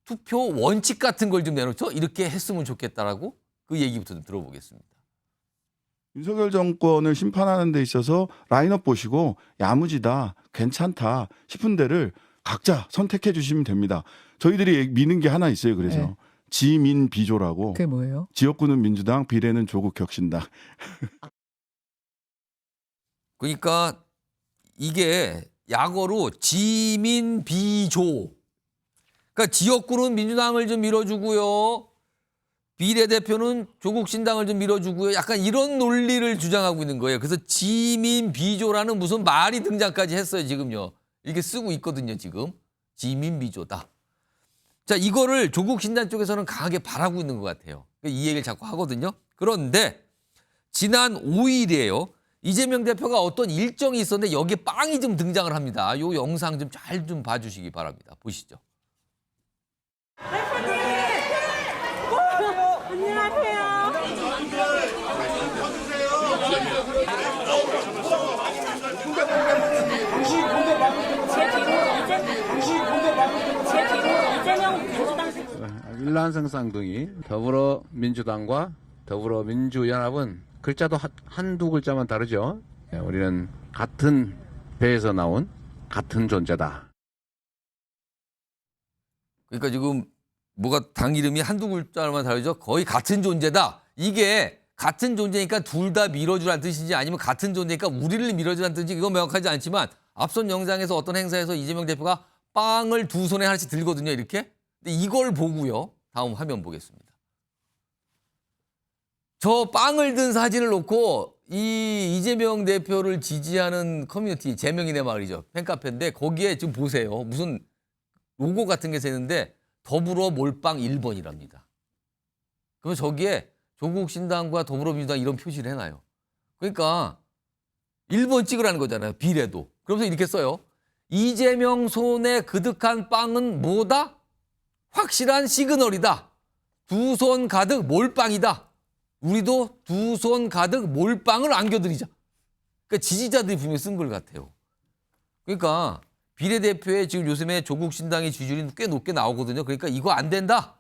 투표 원칙 같은 걸 좀 내놓죠. 이렇게 했으면 좋겠다라고 그 얘기부터 좀 들어보겠습니다. 윤석열 정권을 심판하는 데 있어서 라인업 보시고 야무지다, 괜찮다 싶은 데를 각자 선택해 주시면 됩니다. 저희들이 미는 게 하나 있어요. 그래서 네. 지민비조라고. 그게 뭐예요? 지역구는 민주당, 비례는 조국혁신당. 그러니까 이게 약어로 지민비조. 그러니까 지역구는 민주당을 좀 밀어주고요. 비례대표는 조국신당을 좀 밀어주고요. 약간 이런 논리를 주장하고 있는 거예요. 그래서 지민비조라는 무슨 말이 등장까지 했어요. 지금요. 이렇게 쓰고 있거든요. 지금. 지민비조다. 자, 이거를 조국신당 쪽에서는 강하게 바라고 있는 것 같아요. 이 얘기를 자꾸 하거든요. 그런데 지난 5일이에요. 이재명 대표가 어떤 일정이 있었는데 여기에 빵이 좀 등장을 합니다. 이 영상 좀 잘 좀 봐주시기 바랍니다. 보시죠. 일란성 쌍둥이 더불어민주당과 더불어민주연합은 글자도 한두 글자만 다르죠. 우리는 같은 배에서 나온 같은 존재다. 그러니까 지금 뭐가 당 이름이 한두 글자만 다르죠. 거의 같은 존재다. 이게 같은 존재니까 둘 다 밀어주라는 뜻인지 아니면 같은 존재니까 우리를 밀어주라는 뜻인지 이건 명확하지 않지만 앞선 영상에서 어떤 행사에서 이재명 대표가 빵을 두 손에 하나씩 들거든요. 이렇게. 근데 이걸 보고요. 다음 화면 보겠습니다. 저 빵을 든 사진을 놓고 이 이재명 대표를 지지하는 커뮤니티, 제명이네 말이죠. 팬카페인데 거기에 지금 보세요. 무슨 로고 같은 게 새는데 더불어 몰빵 1번이랍니다. 그러면 저기에 조국신당과 더불어민주당 이런 표시를 해놔요. 그러니까 1번 찍으라는 거잖아요. 비례도. 그러면서 이렇게 써요. 이재명 손에 그득한 빵은 뭐다? 확실한 시그널이다. 두 손 가득 몰빵이다. 우리도 두 손 가득 몰빵을 안겨드리자. 그러니까 지지자들이 분명히 쓴 걸 같아요. 그러니까 비례대표에 지금 요즘에 조국신당의 지지율이 꽤 높게 나오거든요. 그러니까 이거 안 된다.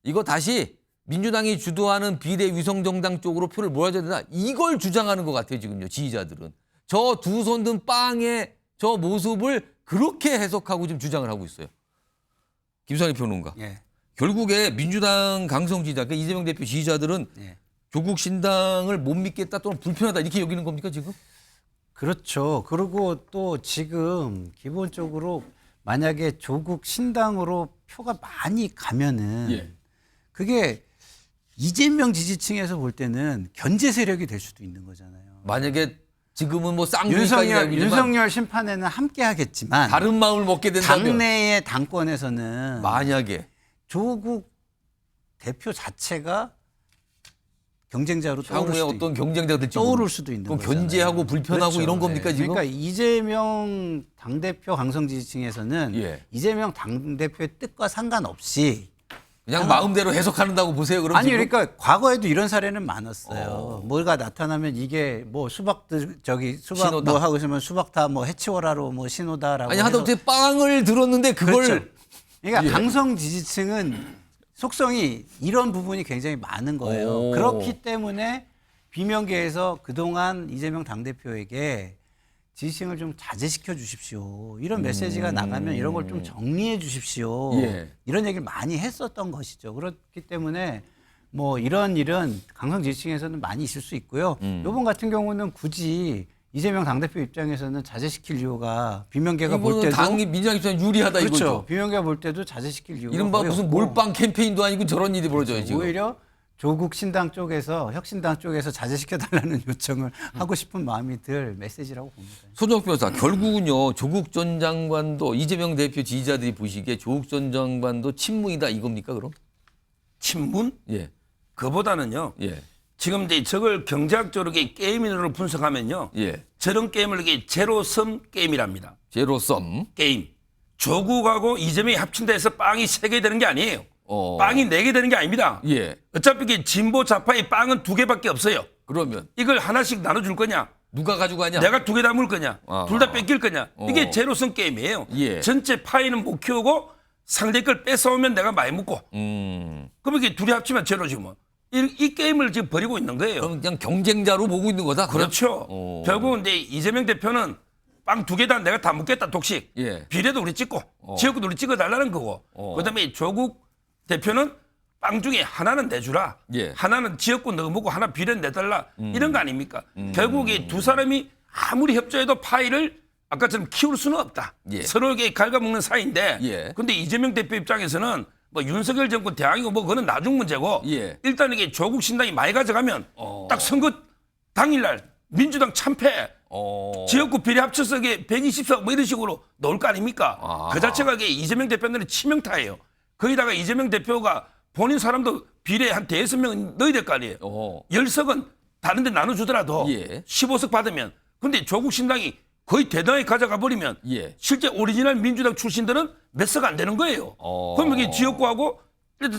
이거 다시 민주당이 주도하는 비례 위성정당 쪽으로 표를 몰아줘야 된다. 이걸 주장하는 것 같아요, 지금요, 지지자들은. 저 두 손 든 빵의 저 모습을 그렇게 해석하고 지금 주장을 하고 있어요. 김선희 평론가. 예. 결국에 민주당 강성 지지자, 그러니까 이재명 대표 지지자들은 예. 조국 신당을 못 믿겠다 또는 불편하다 이렇게 여기는 겁니까 지금? 그렇죠. 그리고 또 지금 기본적으로 만약에 조국 신당으로 표가 많이 가면은 예. 그게 이재명 지지층에서 볼 때는 견제 세력이 될 수도 있는 거잖아요. 만약에 지금은 뭐 쌍둥이까지 윤석열 심판에는 함께 하겠지만 다른 마음을 먹게 된다면 당내의 당권에서는 만약에 조국 대표 자체가 경쟁자로 향후에 어떤 경쟁자들 떠오를 수도 있는 그럼 거잖아요. 견제하고 불편하고 그렇죠. 이런 겁니까 네. 지금? 그러니까 이재명 당대표 강성 지지층에서는 예. 이재명 당대표의 뜻과 상관없이 그냥 마음대로 해석한다고 보세요. 그럼 아니 지금? 그러니까 과거에도 이런 사례는 많았어요. 뭐가 나타나면 이게 뭐 수박 신호다. 뭐 하고 있으면 수박 다 뭐 해치워라로 뭐 신호다라고. 아니 하다못해 빵을 들었는데 그걸 그렇죠. 그러니까 예. 강성 지지층은 속성이 이런 부분이 굉장히 많은 거예요. 오. 그렇기 때문에 비명계에서 그동안 이재명 당대표에게 지지층을 좀 자제시켜 주십시오. 이런 메시지가 나가면 이런 걸 좀 정리해 주십시오. 예. 이런 얘기를 많이 했었던 것이죠. 그렇기 때문에 뭐 이런 일은 강성 지지층에서는 많이 있을 수 있고요. 이번 같은 경우는 굳이 이재명 당대표 입장에서는 자제시킬 이유가 비명계가 볼 때도 당이 민주당 입장에 유리하다 그렇죠. 이거죠. 비명계가 볼 때도 자제시킬 이유가 이른바 거의 무슨 없고. 몰빵 캠페인도 아니고 저런 일이 벌어져요 지금. 오히려 조국 신당 쪽에서 혁신당 쪽에서 자제시켜 달라는 요청을 하고 싶은 마음이 들 메시지라고 봅니다. 손정욱 변호사, 결국은요 조국 전 장관도 이재명 대표 지지자들이 보시기에 조국 전 장관도 친문이다 이겁니까 그럼? 친문? 예. 그보다는요. 예. 지금 이제 저걸 경제학적으로 게임으로 분석하면요. 예. 저런 게임을 이게 제로섬 게임이랍니다. 제로섬 게임. 조국하고 이재명이 합친다 해서 빵이 3개 되는 게 아니에요. 빵이 4개 되는 게 아닙니다. 예. 어차피 이게 진보 좌파의 빵은 2개밖에 없어요. 그러면 이걸 하나씩 나눠줄 거냐? 누가 가져가냐? 내가 2개 다 먹을 거냐? 아하. 둘 다 뺏길 거냐? 이게 제로섬 게임이에요. 예. 전체 파이는 못 키우고 상대 걸 뺏어오면 내가 많이 먹고. 그럼 이게 둘이 합치면 제로지 뭐. 이 게임을 지금 벌이고 있는 거예요. 그럼 그냥 경쟁자로 보고 있는 거다. 그렇죠. 결국은 이제 이재명 대표는 빵 2개 다 내가 다 먹겠다 독식. 예. 비례도 우리 찍고 지역구도 우리 찍어달라는 거고. 그다음에 조국 대표는 빵 중에 하나는 내주라. 예. 하나는 지역구 넣어 먹고 하나 비례 내달라. 이런 거 아닙니까? 결국에 두 사람이 아무리 협조해도 파이를 아까처럼 키울 수는 없다. 예. 서로에게 갉아먹는 사이인데. 예. 근데 이재명 대표 입장에서는 뭐 윤석열 정권 대항이고 뭐 그건 나중 문제고. 예. 일단 이게 조국 신당이 많이 가져가면 딱 선거 당일날 민주당 참패. 지역구 비례 합쳐서 이게 120석 뭐 이런 식으로 넣을 거 아닙니까? 그 자체가 이게 이재명 대표는 치명타예요. 거기다가 이재명 대표가 본인 사람도 비례 한 5명 넣어야 될 거 아니에요. 10석은 다른 데 나눠주더라도 예. 15석 받으면. 근데 조국 신당이 거의 대당에 가져가 버리면 예. 실제 오리지널 민주당 출신들은 몇 석 안 되는 거예요. 그럼 이게 지역구하고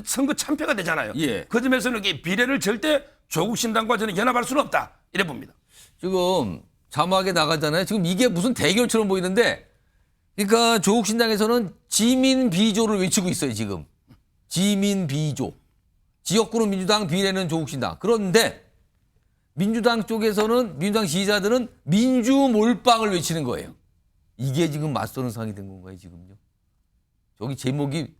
선거 참패가 되잖아요. 예. 그 점에서는 이게 비례를 절대 조국 신당과 저는 연합할 수는 없다. 이래 봅니다. 지금 자막에 나가잖아요. 지금 이게 무슨 대결처럼 보이는데, 그러니까 조국 신당에서는 지민 비조를 외치고 있어요 지금. 지민 비조. 지역구는 민주당, 비례는 조국 신당. 그런데 민주당 쪽에서는 민주당 지지자들은 민주 몰빵을 외치는 거예요. 이게 지금 맞서는 상황이 된 건가요 지금요? 저기 제목이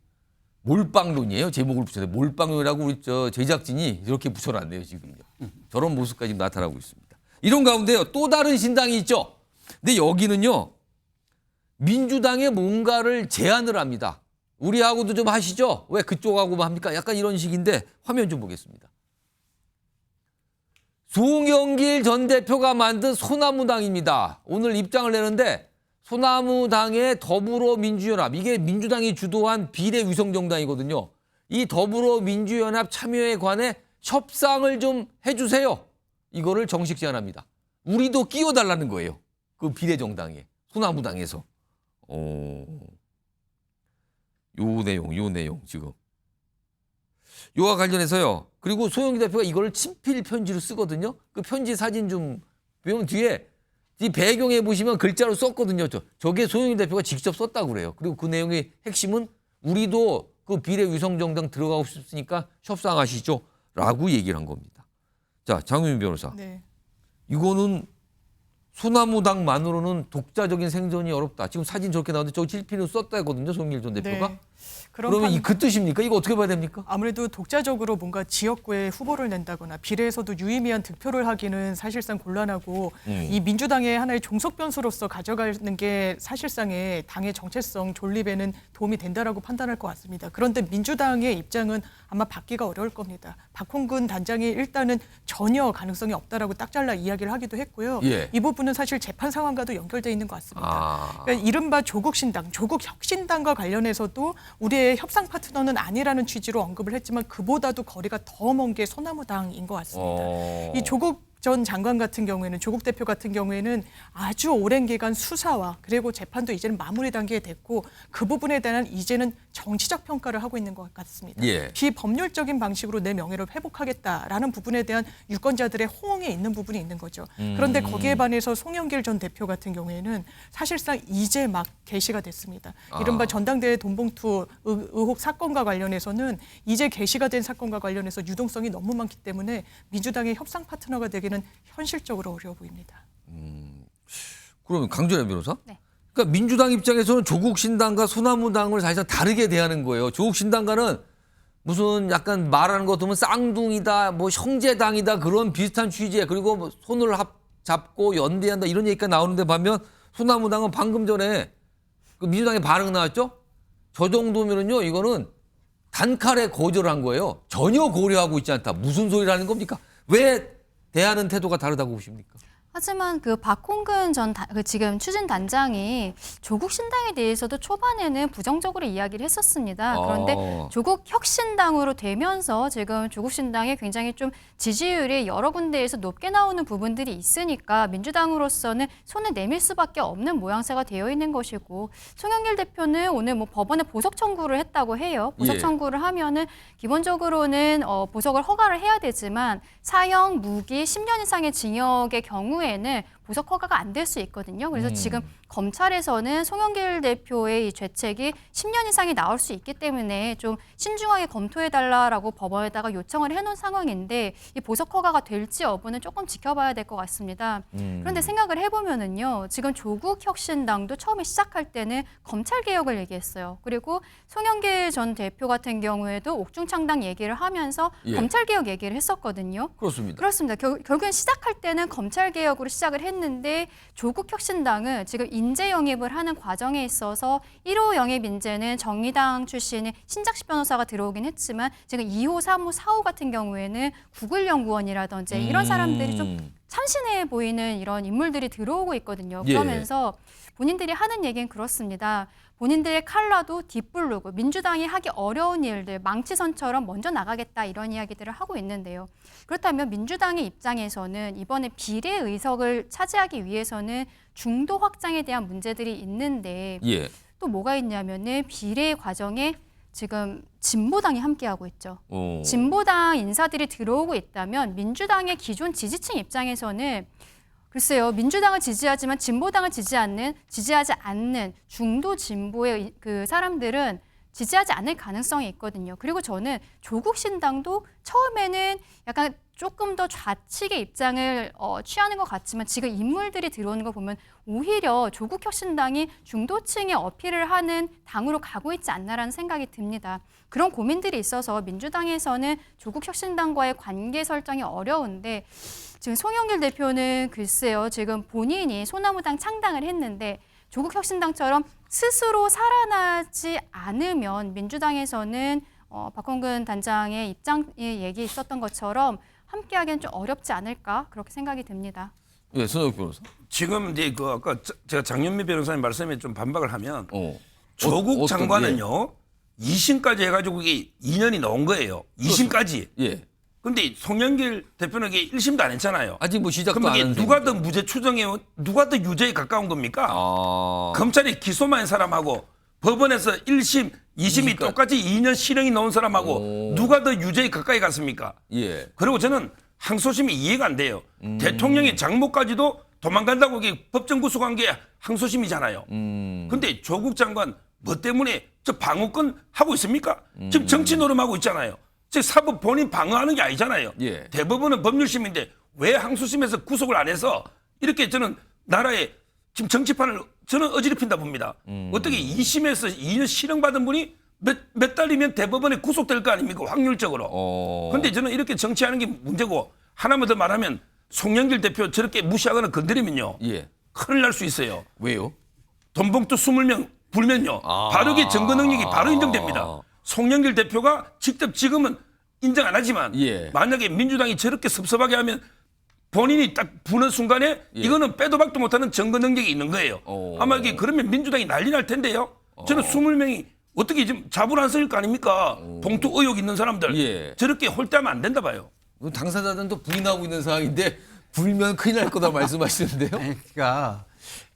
몰빵론이에요. 제목을 붙여서 몰빵론이라고 우리 저 제작진이 이렇게 붙여놨네요 지금요. 저런 모습까지 나타나고 있습니다. 이런 가운데요 또 다른 신당이 있죠. 근데 여기는요 민주당에 뭔가를 제안을 합니다. 우리하고도 좀 하시죠. 왜 그쪽하고만 합니까? 약간 이런 식인데 화면 좀 보겠습니다. 송영길 전 대표가 만든 소나무당입니다. 오늘 입장을 내는데 소나무당의 더불어민주연합, 이게 민주당이 주도한 비례 위성정당이거든요. 이 더불어민주연합 참여에 관해 협상을 좀 해주세요. 이거를 정식 제안합니다. 우리도 끼워달라는 거예요. 그 비례정당에, 소나무당에서. 요 내용 지금. 요와 관련해서요. 그리고 소영기 대표가 이걸 친필 편지로 쓰거든요. 그 편지 사진 좀 보면 뒤에 이 배경에 보시면 글자로 썼거든요. 저게 소영기 대표가 직접 썼다고 그래요. 그리고 그 내용의 핵심은 우리도 그 비례위성정당 들어가고 싶으니까 협상하시죠. 라고 얘기를 한 겁니다. 자, 장윤 변호사. 네. 이거는 소나무당만으로는 독자적인 생존이 어렵다. 지금 사진 저렇게 나오는데 저 실피는 썼다거든요. 송영길 전 대표가. 네. 그러면 그 뜻입니까? 이거 어떻게 봐야 됩니까? 아무래도 독자적으로 뭔가 지역구에 후보를 낸다거나 비례에서도 유의미한 득표를 하기는 사실상 곤란하고 이 민주당의 하나의 종속 변수로서 가져가는 게 사실상의 당의 정체성 존립에는 도움이 된다라고 판단할 것 같습니다. 그런데 민주당의 입장은 아마 받기가 어려울 겁니다. 박홍근 단장이 일단은 전혀 가능성이 없다라고 딱 잘라 이야기를 하기도 했고요. 예. 이 부분은 사실 재판 상황과도 연결돼 있는 것 같습니다. 그러니까 이른바 조국신당, 조국혁신당과 관련해서도 우리의 협상 파트너는 아니라는 취지로 언급을 했지만 그보다도 거리가 더 먼 게 소나무당인 것 같습니다. 이 조국 전 장관 같은 경우에는 조국 대표 같은 경우에는 아주 오랜 기간 수사와 그리고 재판도 이제는 마무리 단계에 됐고 그 부분에 대한 이제는 정치적 평가를 하고 있는 것 같습니다. 예. 비법률적인 방식으로 내 명예를 회복하겠다라는 부분에 대한 유권자들의 호응이 있는 부분이 있는 거죠. 그런데 거기에 반해서 송영길 전 대표 같은 경우에는 사실상 이제 막 게시가 됐습니다. 이른바 전당대회 돈봉투 의혹 사건과 관련해서는 이제 게시가 된 사건과 관련해서 유동성이 너무 많기 때문에 민주당의 협상 파트너가 되기는 현실적으로 어려워 보입니다. 그러면 강준현 변호사? 네. 그러니까 민주당 입장에서는 조국신당과 소나무당을 사실상 다르게 대하는 거예요. 조국신당과는 무슨 약간 말하는 것 보면 쌍둥이다, 뭐 형제당이다 그런 비슷한 취지에 그리고 뭐 손을 잡고 연대한다 이런 얘기가 나오는데 반면 소나무당은 방금 전에 그 민주당의 반응 나왔죠? 저 정도면은요 이거는 단칼에 거절한 거예요. 전혀 고려하고 있지 않다. 무슨 소리라는 겁니까? 왜 대하는 태도가 다르다고 보십니까? 하지만 그 박홍근 지금 추진단장이 조국 신당에 대해서도 초반에는 부정적으로 이야기를 했었습니다. 그런데 조국 혁신당으로 되면서 지금 조국 신당이 굉장히 좀 지지율이 여러 군데에서 높게 나오는 부분들이 있으니까 민주당으로서는 손을 내밀 수밖에 없는 모양새가 되어 있는 것이고 송영길 대표는 오늘 뭐 법원에 보석 청구를 했다고 해요. 보석 청구를 하면은 기본적으로는 보석을 허가를 해야 되지만 사형, 무기, 10년 이상의 징역의 경우에는 보석 허가가 안 될 수 있거든요. 그래서 지금 검찰에서는 송영길 대표의 이 죄책이 10년 이상이 나올 수 있기 때문에 좀 신중하게 검토해달라라고 법원에다가 요청을 해놓은 상황인데 이 보석 허가가 될지 여부는 조금 지켜봐야 될 것 같습니다. 그런데 생각을 해보면은요, 지금 조국혁신당도 처음에 시작할 때는 검찰 개혁을 얘기했어요. 그리고 송영길 전 대표 같은 경우에도 옥중창당 얘기를 하면서 검찰 개혁 얘기를 했었거든요. 그렇습니다. 그렇습니다. 결국엔 시작할 때는 검찰 개혁으로 시작을 했는데 조국혁신당은 지금 인재 영입을 하는 과정에 있어서 1호 영입 인재는 정의당 출신의 신작식 변호사가 들어오긴 했지만 지금 2호, 3호, 4호 같은 경우에는 구글 연구원이라든지 이런 사람들이 좀 참신해 보이는 이런 인물들이 들어오고 있거든요. 그러면서 본인들이 하는 얘기는 그렇습니다. 본인들의 칼라도 뒷부르고 민주당이 하기 어려운 일들, 망치선처럼 먼저 나가겠다 이런 이야기들을 하고 있는데요. 그렇다면 민주당의 입장에서는 이번에 비례 의석을 차지하기 위해서는 중도 확장에 대한 문제들이 있는데 또 뭐가 있냐면은 비례 과정에 지금 진보당이 함께하고 있죠. 진보당 인사들이 들어오고 있다면 민주당의 기존 지지층 입장에서는 글쎄요, 민주당을 지지하지만 진보당을 지지하지 않는 중도 진보의 그 사람들은 지지하지 않을 가능성이 있거든요. 그리고 저는 조국 신당도 처음에는 약간 조금 더 좌측의 입장을 취하는 것 같지만 지금 인물들이 들어오는 거 보면 오히려 조국 혁신당이 중도층에 어필을 하는 당으로 가고 있지 않나라는 생각이 듭니다. 그런 고민들이 있어서 민주당에서는 조국 혁신당과의 관계 설정이 어려운데 지금 송영길 대표는 글쎄요, 지금 본인이 소나무당 창당을 했는데 조국 혁신당처럼 스스로 살아나지 않으면 민주당에서는 박홍근 단장의 입장에 얘기 있었던 것처럼 함께하기는 좀 어렵지 않을까 그렇게 생각이 듭니다. 예, 손혁 변호사. 지금 이제 그 아까 제가 장윤미 변호사님 말씀에 좀 반박을 하면 조국 장관은요 2심까지 해가지고 이게 2년이 넘은 거예요. 2심까지. 근데 송영길 대표는 이게 1심도 안 했잖아요. 아직 뭐 시작도 그럼 안 이게 한 누가 더 무죄 추정해요? 누가 더 유죄에 가까운 겁니까? 검찰이 기소만 한 사람하고 법원에서 1심, 2심이 똑같이 2년 실형이 나온 사람하고 누가 더 유죄에 가까이 갔습니까? 그리고 저는 항소심이 이해가 안 돼요. 대통령의 장모까지도 도망간다고 이게 법정 구속한 게 항소심이잖아요. 근데 조국 장관 뭐 때문에 저 방어권 하고 있습니까? 지금 정치 노름하고 있잖아요. 즉 사법 본인 방어하는 게 아니잖아요. 예. 대법원은 법률심인데 왜 항소심에서 구속을 안 해서 이렇게 저는 나라의 지금 정치판을 저는 어지럽힌다 봅니다. 어떻게 2심에서 2년 실형받은 분이 몇 달이면 대법원에 구속될 거 아닙니까? 확률적으로. 그런데 저는 이렇게 정치하는 게 문제고 하나만 더 말하면 송영길 대표 저렇게 무시하거나 건드리면요. 예. 큰일 날 수 있어요. 왜요? 돈봉투 20명 불면요. 바르게 증거 능력이 바로 인정됩니다. 송영길 대표가 직접 지금은 인정 안 하지만 예. 만약에 민주당이 저렇게 섭섭하게 하면 본인이 딱 부는 순간에 이거는 빼도 박도 못하는 증거 능력이 있는 거예요. 아마 이게 그러면 민주당이 난리 날 텐데요. 저는 20명이 어떻게 지금 자부를 안 쓸 거 아닙니까? 봉투 의혹 있는 사람들 저렇게 홀대하면 안 된다 봐요. 당사자들도 부인하고 있는 상황인데 불면 큰일 날 거다 말씀하시는데요. 그러니까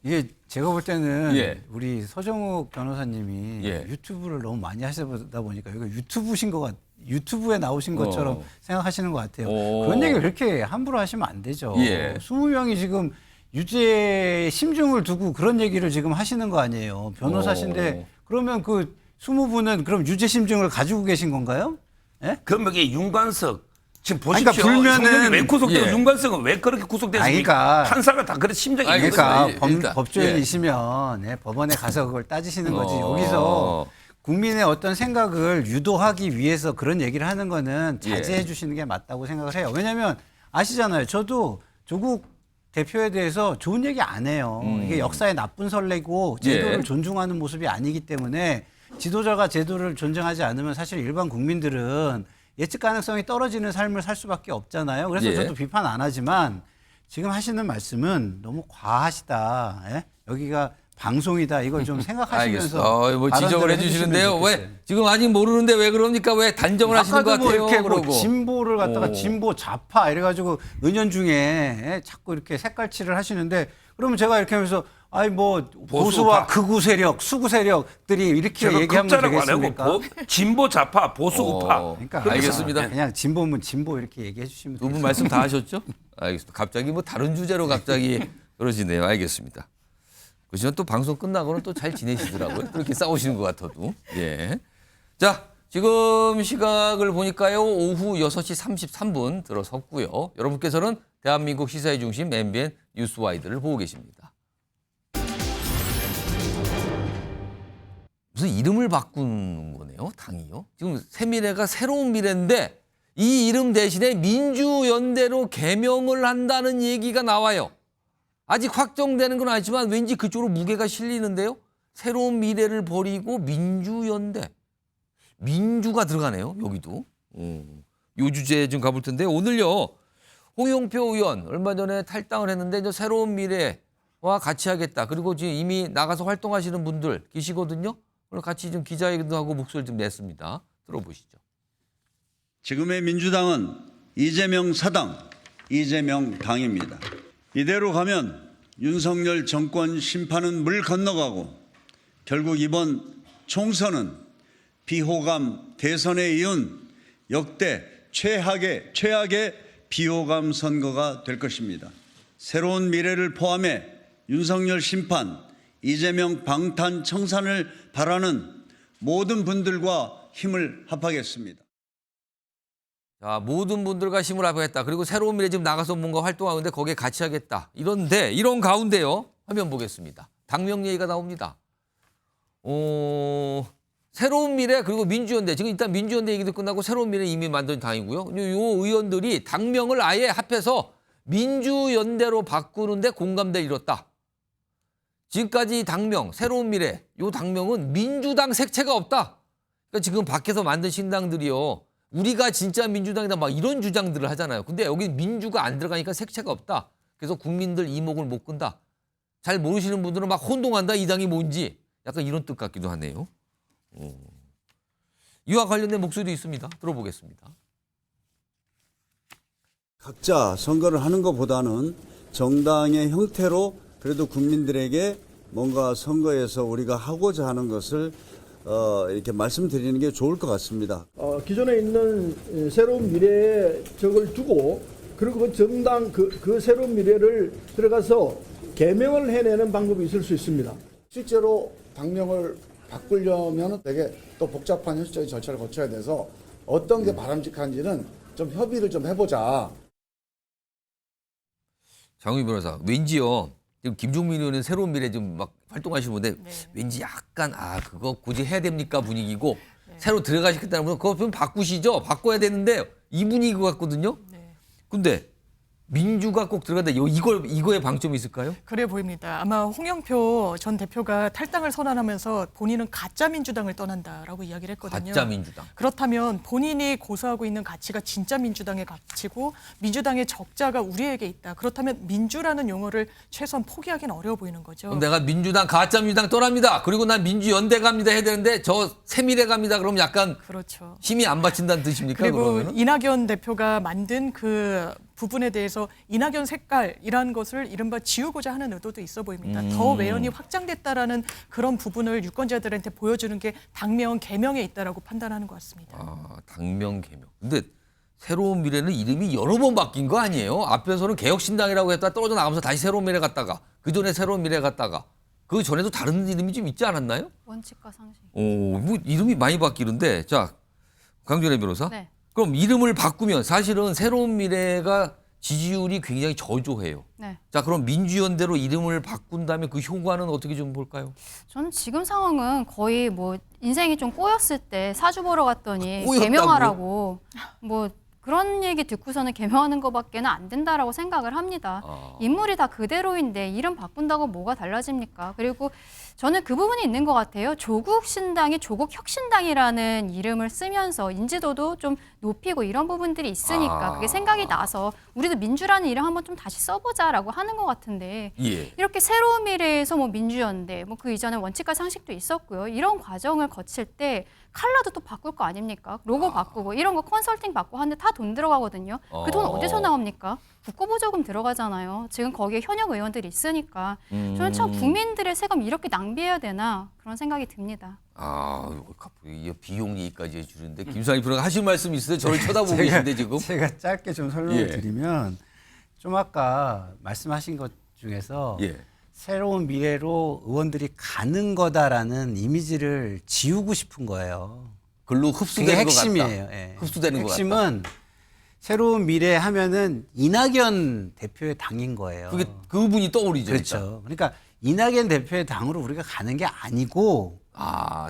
이게 제가 볼 때는 예. 우리 서정욱 변호사님이 유튜브를 너무 많이 하시다 보니까 이거 유튜브에 나오신 것처럼 생각하시는 것 같아요. 그런 얘기를 그렇게 함부로 하시면 안 되죠. 20명이 지금 유죄 심증을 두고 그런 얘기를 지금 하시는 거 아니에요. 변호사신데 그러면 그 20분은 그럼 유죄 심증을 가지고 계신 건가요? 예? 그럼 여기 윤관석 지금 보십시오. 그러니까 불면은 왜 구속되고 윤관석은 왜 그렇게 구속됐습니까? 그러니까 판사가 다 그런 심정이 있는 그러니까 거죠. 법조인이시면 법원에 가서 그걸 따지시는 거지. 여기서 국민의 어떤 생각을 유도하기 위해서 그런 얘기를 하는 거는 자제해 주시는 게 맞다고 생각을 해요. 왜냐하면 아시잖아요. 저도 조국 대표에 대해서 좋은 얘기 안 해요. 이게 역사의 나쁜 선례고 제도를 존중하는 모습이 아니기 때문에 지도자가 제도를 존중하지 않으면 사실 일반 국민들은 예측 가능성이 떨어지는 삶을 살 수밖에 없잖아요. 그래서 저도 비판 안 하지만 지금 하시는 말씀은 너무 과하시다. 예? 여기가 방송이다. 이걸 좀 생각하시면서 뭐 지적을 해주시는데요. 왜 지금 아직 모르는데 왜 그럽니까? 왜 단정을 하시는 것 같아요? 이렇게 뭐 진보를 갖다가 진보 좌파 이래가지고 은연중에 자꾸 이렇게 색깔칠을 하시는데 그러면 제가 이렇게 하면서 아니 뭐 보수와 극우 세력, 수구 세력들이 이렇게 얘기하면 되겠습니까? 진보 좌파, 보수 우파. 그러니까 알겠습니다. 그냥 진보면 진보 이렇게 얘기해 주시면 두 분 말씀 다 하셨죠? 알겠습니다. 갑자기 뭐 다른 주제로 갑자기 그러시네요. 알겠습니다. 그렇지만 또 방송 끝나고는 또 잘 지내시더라고요. 그렇게 싸우시는 것 같아도. 예. 자, 지금 시각을 보니까요. 오후 6시 33분 들어섰고요. 여러분께서는 대한민국 시사의 중심 MBN 뉴스와이드를 보고 계십니다. 무슨 이름을 바꾸는 거네요, 당이요. 지금 새미래가 새로운 미래인데 이 이름 대신에 민주연대로 개명을 한다는 얘기가 나와요. 아직 확정되는 건 아니지만 왠지 그쪽으로 무게가 실리는데요. 새로운 미래를 버리고 민주연대. 민주가 들어가네요, 여기도. 요 주제에 좀 가볼 텐데 오늘요. 홍영표 의원 얼마 전에 탈당을 했는데 이제 새로운 미래와 같이 하겠다. 그리고 지금 이미 나가서 활동하시는 분들 계시거든요. 오늘 같이 좀 기자회견도 하고 목소리 좀 냈습니다. 들어보시죠. 지금의 민주당은 이재명 사당, 이재명 당입니다. 이대로 가면 윤석열 정권 심판은 물 건너가고 결국 이번 총선은 비호감 대선에 이은 역대 최악의 비호감 선거가 될 것입니다. 새로운 미래를 포함해 윤석열 심판, 이재명 방탄 청산을 바라는 모든 분들과 힘을 합하겠습니다. 자, 모든 분들과 힘을 합하겠다. 그리고 새로운 미래 지금 나가서 뭔가 활동하는데 거기에 같이 하겠다. 이런 가운데요. 화면 보겠습니다. 당명 얘기가 나옵니다. 새로운 미래 그리고 민주연대. 지금 일단 민주연대 얘기도 끝나고 새로운 미래 이미 만든 당이고요. 요 의원들이 당명을 아예 합해서 민주연대로 바꾸는데 공감대를 이뤘다. 지금까지 당명, 새로운 미래, 요 당명은 민주당 색채가 없다. 그러니까 지금 밖에서 만든 신당들이요. 우리가 진짜 민주당이다 막 이런 주장들을 하잖아요. 근데 여기 민주가 안 들어가니까 색채가 없다. 그래서 국민들 이목을 못 끈다. 잘 모르시는 분들은 막 혼동한다. 이 당이 뭔지. 약간 이런 뜻 같기도 하네요. 이와 관련된 목소리도 있습니다. 들어보겠습니다. 각자 선거를 하는 것보다는 정당의 형태로 그래도 국민들에게 뭔가 선거에서 우리가 하고자 하는 것을 이렇게 말씀드리는 게 좋을 것 같습니다. 기존에 있는 새로운 미래에 적을 두고 그리고 그 정당 그 새로운 미래를 들어가서 개명을 해내는 방법이 있을 수 있습니다. 실제로 당명을 바꾸려면 되게 또 복잡한 현실적인 절차를 거쳐야 돼서 어떤 게 바람직한지는 좀 협의를 좀 해보자. 장우희 변호사, 왠지요. 지금 김종민 의원은 새로운 미래 좀 막 활동하시는 분데 왠지 약간 그거 굳이 해야 됩니까 분위기고 새로 들어가시겠다는 분 그거 좀 바꾸시죠. 바꿔야 되는데 이 분위기 같거든요. 근데 민주가 꼭 들어간다. 이거에 방점이 있을까요? 그래 보입니다. 아마 홍영표 전 대표가 탈당을 선언하면서 본인은 가짜 민주당을 떠난다라고 이야기를 했거든요. 가짜 민주당. 그렇다면 본인이 고수하고 있는 가치가 진짜 민주당의 가치고 민주당의 적자가 우리에게 있다. 그렇다면 민주라는 용어를 최소한 포기하기는 어려워 보이는 거죠. 그럼 내가 민주당 가짜 민주당 떠납니다. 그리고 난 민주연대 갑니다 해야 되는데 저 새미래 갑니다. 그럼 약간 그렇죠. 힘이 안 받친다는 뜻입니까? 그리고 그러면은? 이낙연 대표가 만든 그 부분에 대해서 이낙연 색깔이라는 것을 이른바 지우고자 하는 의도도 있어 보입니다. 더 외연이 확장됐다라는 그런 부분을 유권자들한테 보여주는 게 당명 개명에 있다라고 판단하는 것 같습니다. 당명 개명. 근데 새로운 미래는 이름이 여러 번 바뀐 거 아니에요? 앞에서는 개혁신당이라고 했다 떨어져 나가면서 다시 새로운 미래 갔다가 그 전에 새로운 미래 갔다가 그 전에도 다른 이름이 좀 있지 않았나요? 원칙과 상식. 뭐 이름이 많이 바뀌는데 자 강준혜 변호사. 네. 그럼 이름을 바꾸면 사실은 새로운 미래가 지지율이 굉장히 저조해요. 네. 자, 그럼 민주연대로 이름을 바꾼다면 그 효과는 어떻게 좀 볼까요? 저는 지금 상황은 거의 뭐 인생이 좀 꼬였을 때 사주 보러 갔더니 꼬였다고요? 개명하라고 뭐 그런 얘기 듣고서는 개명하는 것밖에는 안 된다라고 생각을 합니다. 인물이 다 그대로인데 이름 바꾼다고 뭐가 달라집니까? 그리고 저는 그 부분이 있는 것 같아요. 조국 신당이 조국 혁신당이라는 이름을 쓰면서 인지도도 좀 높이고 이런 부분들이 있으니까 그게 생각이 나서 우리도 민주라는 이름 한번 좀 다시 써보자라고 하는 것 같은데 예. 이렇게 새로운 미래에서 뭐 민주연대 뭐 그 이전에 원칙과 상식도 있었고요. 이런 과정을 거칠 때 컬러도 또 바꿀 거 아닙니까? 로고 바꾸고 이런 거 컨설팅 받고 하는데 다 돈 들어가거든요. 그 돈 어디서 나옵니까? 국고보조금 들어가잖아요. 지금 거기에 현역 의원들이 있으니까 저는 참 국민들의 세금 이렇게 낭비해야 되나 그런 생각이 듭니다. 이 비용 얘기까지 해주는데 김상희 변호사 하실 말씀 있으세요? 저를 쳐다보고 계신데 지금. 제가 짧게 좀 설명을 드리면 좀 아까 말씀하신 것 중에서 새로운 미래로 의원들이 가는 거다라는 이미지를 지우고 싶은 거예요. 글로 흡수되는 것 같다. 핵심이에요. 예. 흡수되는 것 같다. 핵심은 새로운 미래 하면은 이낙연 대표의 당인 거예요. 그분이 떠오르죠. 그렇죠. 그러니까 이낙연 대표의 당으로 우리가 가는 게 아니고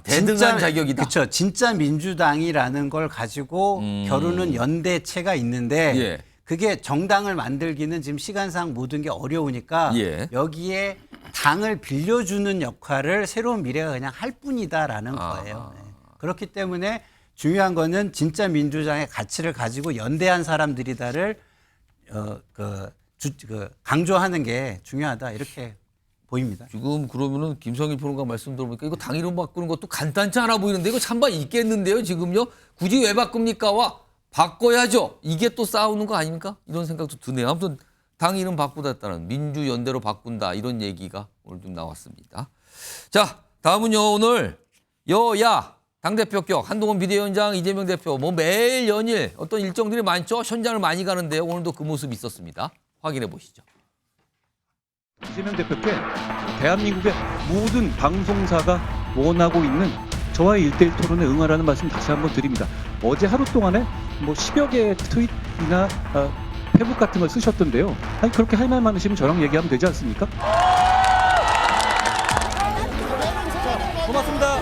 대등한 자격이다. 그렇죠. 진짜 민주당이라는 걸 가지고 겨루는 연대체가 있는데 그게 정당을 만들기는 지금 시간상 모든 게 어려우니까 여기에 당을 빌려주는 역할을 새로운 미래가 그냥 할 뿐이다라는 거예요. 네. 그렇기 때문에 중요한 거는 진짜 민주당의 가치를 가지고 연대한 사람들이다를 강조하는 게 중요하다 이렇게 보입니다. 지금 그러면은 김성일 평론가 말씀 들어보니까 이거 당 이름 바꾸는 것도 간단치 않아 보이는데 이거 찬반 있겠는데요 지금요? 굳이 왜 바꿉니까? 바꿔야죠. 이게 또 싸우는 거 아닙니까? 이런 생각도 드네요. 아무튼 당 이름 바꾸다는 민주연대로 바꾼다 이런 얘기가 오늘 좀 나왔습니다. 자 다음은요 오늘 여야 당대표 격 한동훈 비대위원장 이재명 대표 뭐 매일 연일 어떤 일정들이 많죠. 현장을 많이 가는데요. 오늘도 그 모습이 있었습니다. 확인해 보시죠. 이재명 대표께 대한민국의 모든 방송사가 원하고 있는 저와의 1대1 토론에 응하라는 말씀 다시 한번 드립니다. 어제 하루 동안에 뭐 10여 개의 트윗이나 페북 같은 걸 쓰셨던데요. 아니 그렇게 할 말 많으시면 저랑 얘기하면 되지 않습니까? 고맙습니다.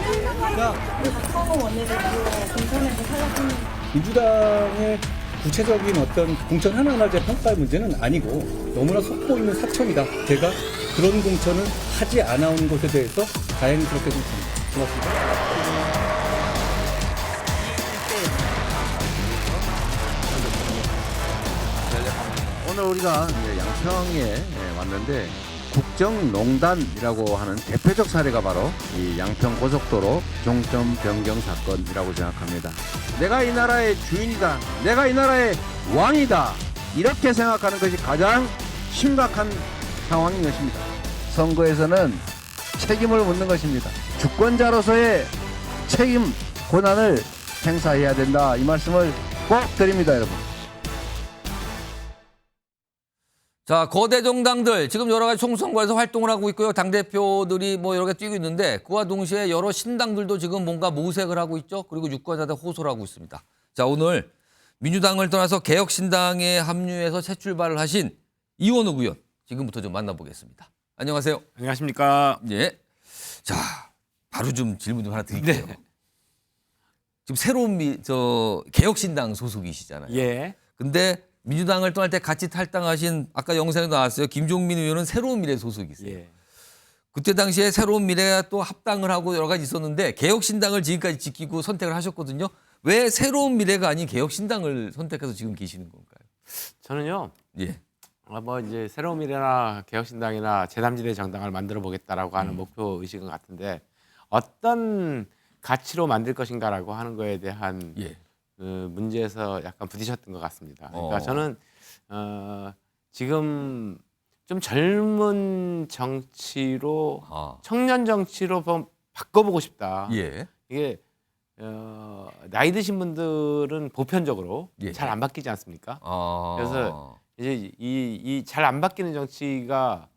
민주당의 구체적인 어떤 공천 하나하나의 평가의 문제는 아니고 너무나 속보 있는 사천이다. 제가 그런 공천을 하지 않아온 것에 대해서 다행스럽게 생각합니다. 고맙습니다. 오늘 우리가 양평에 왔는데 국정농단이라고 하는 대표적 사례가 바로 이 양평 고속도로 종점 변경 사건이라고 생각합니다. 내가 이 나라의 주인이다. 내가 이 나라의 왕이다. 이렇게 생각하는 것이 가장 심각한 상황인 것입니다. 선거에서는 책임을 묻는 것입니다. 주권자로서의 책임, 권한을 행사해야 된다. 이 말씀을 꼭 드립니다, 여러분. 자, 거대 정당들 지금 여러 가지 총선거에서 활동을 하고 있고요. 당대표들이 뭐 여러 개 뛰고 있는데 그와 동시에 여러 신당들도 지금 뭔가 모색을 하고 있죠. 그리고 유권자들 호소를 하고 있습니다. 자, 오늘 민주당을 떠나서 개혁신당에 합류해서 새 출발을 하신 이원욱 의원 지금부터 좀 만나보겠습니다. 안녕하세요. 안녕하십니까. 예. 자, 바로 좀 질문 좀 하나 드릴게요. 네. 지금 새로운 개혁신당 소속이시잖아요. 예. 근데 민주당을 떠날 때 같이 탈당하신 아까 영상에 나왔어요. 김종민 의원은 새로운 미래 소속이세요. 예. 그때 당시에 새로운 미래가 또 합당을 하고 여러 가지 있었는데 개혁신당을 지금까지 지키고 선택을 하셨거든요. 왜 새로운 미래가 아닌 개혁신당을 선택해서 지금 계시는 건가요? 저는요. 예. 뭐 이제 새로운 미래나 개혁신당이나 제3지대 정당을 만들어 보겠다라고 하는 목표 의식은 같은데 어떤 가치로 만들 것인가라고 하는 거에 대한 그 문제에서 약간 부딪혔던 것 같습니다. 그러니까 저는 지금 좀 젊은 정치로 청년 정치로 바꿔보고 싶다. 예. 이게 나이 드신 분들은 보편적으로 잘 안 바뀌지 않습니까? 그래서 이제 이 잘 안 바뀌는 정치가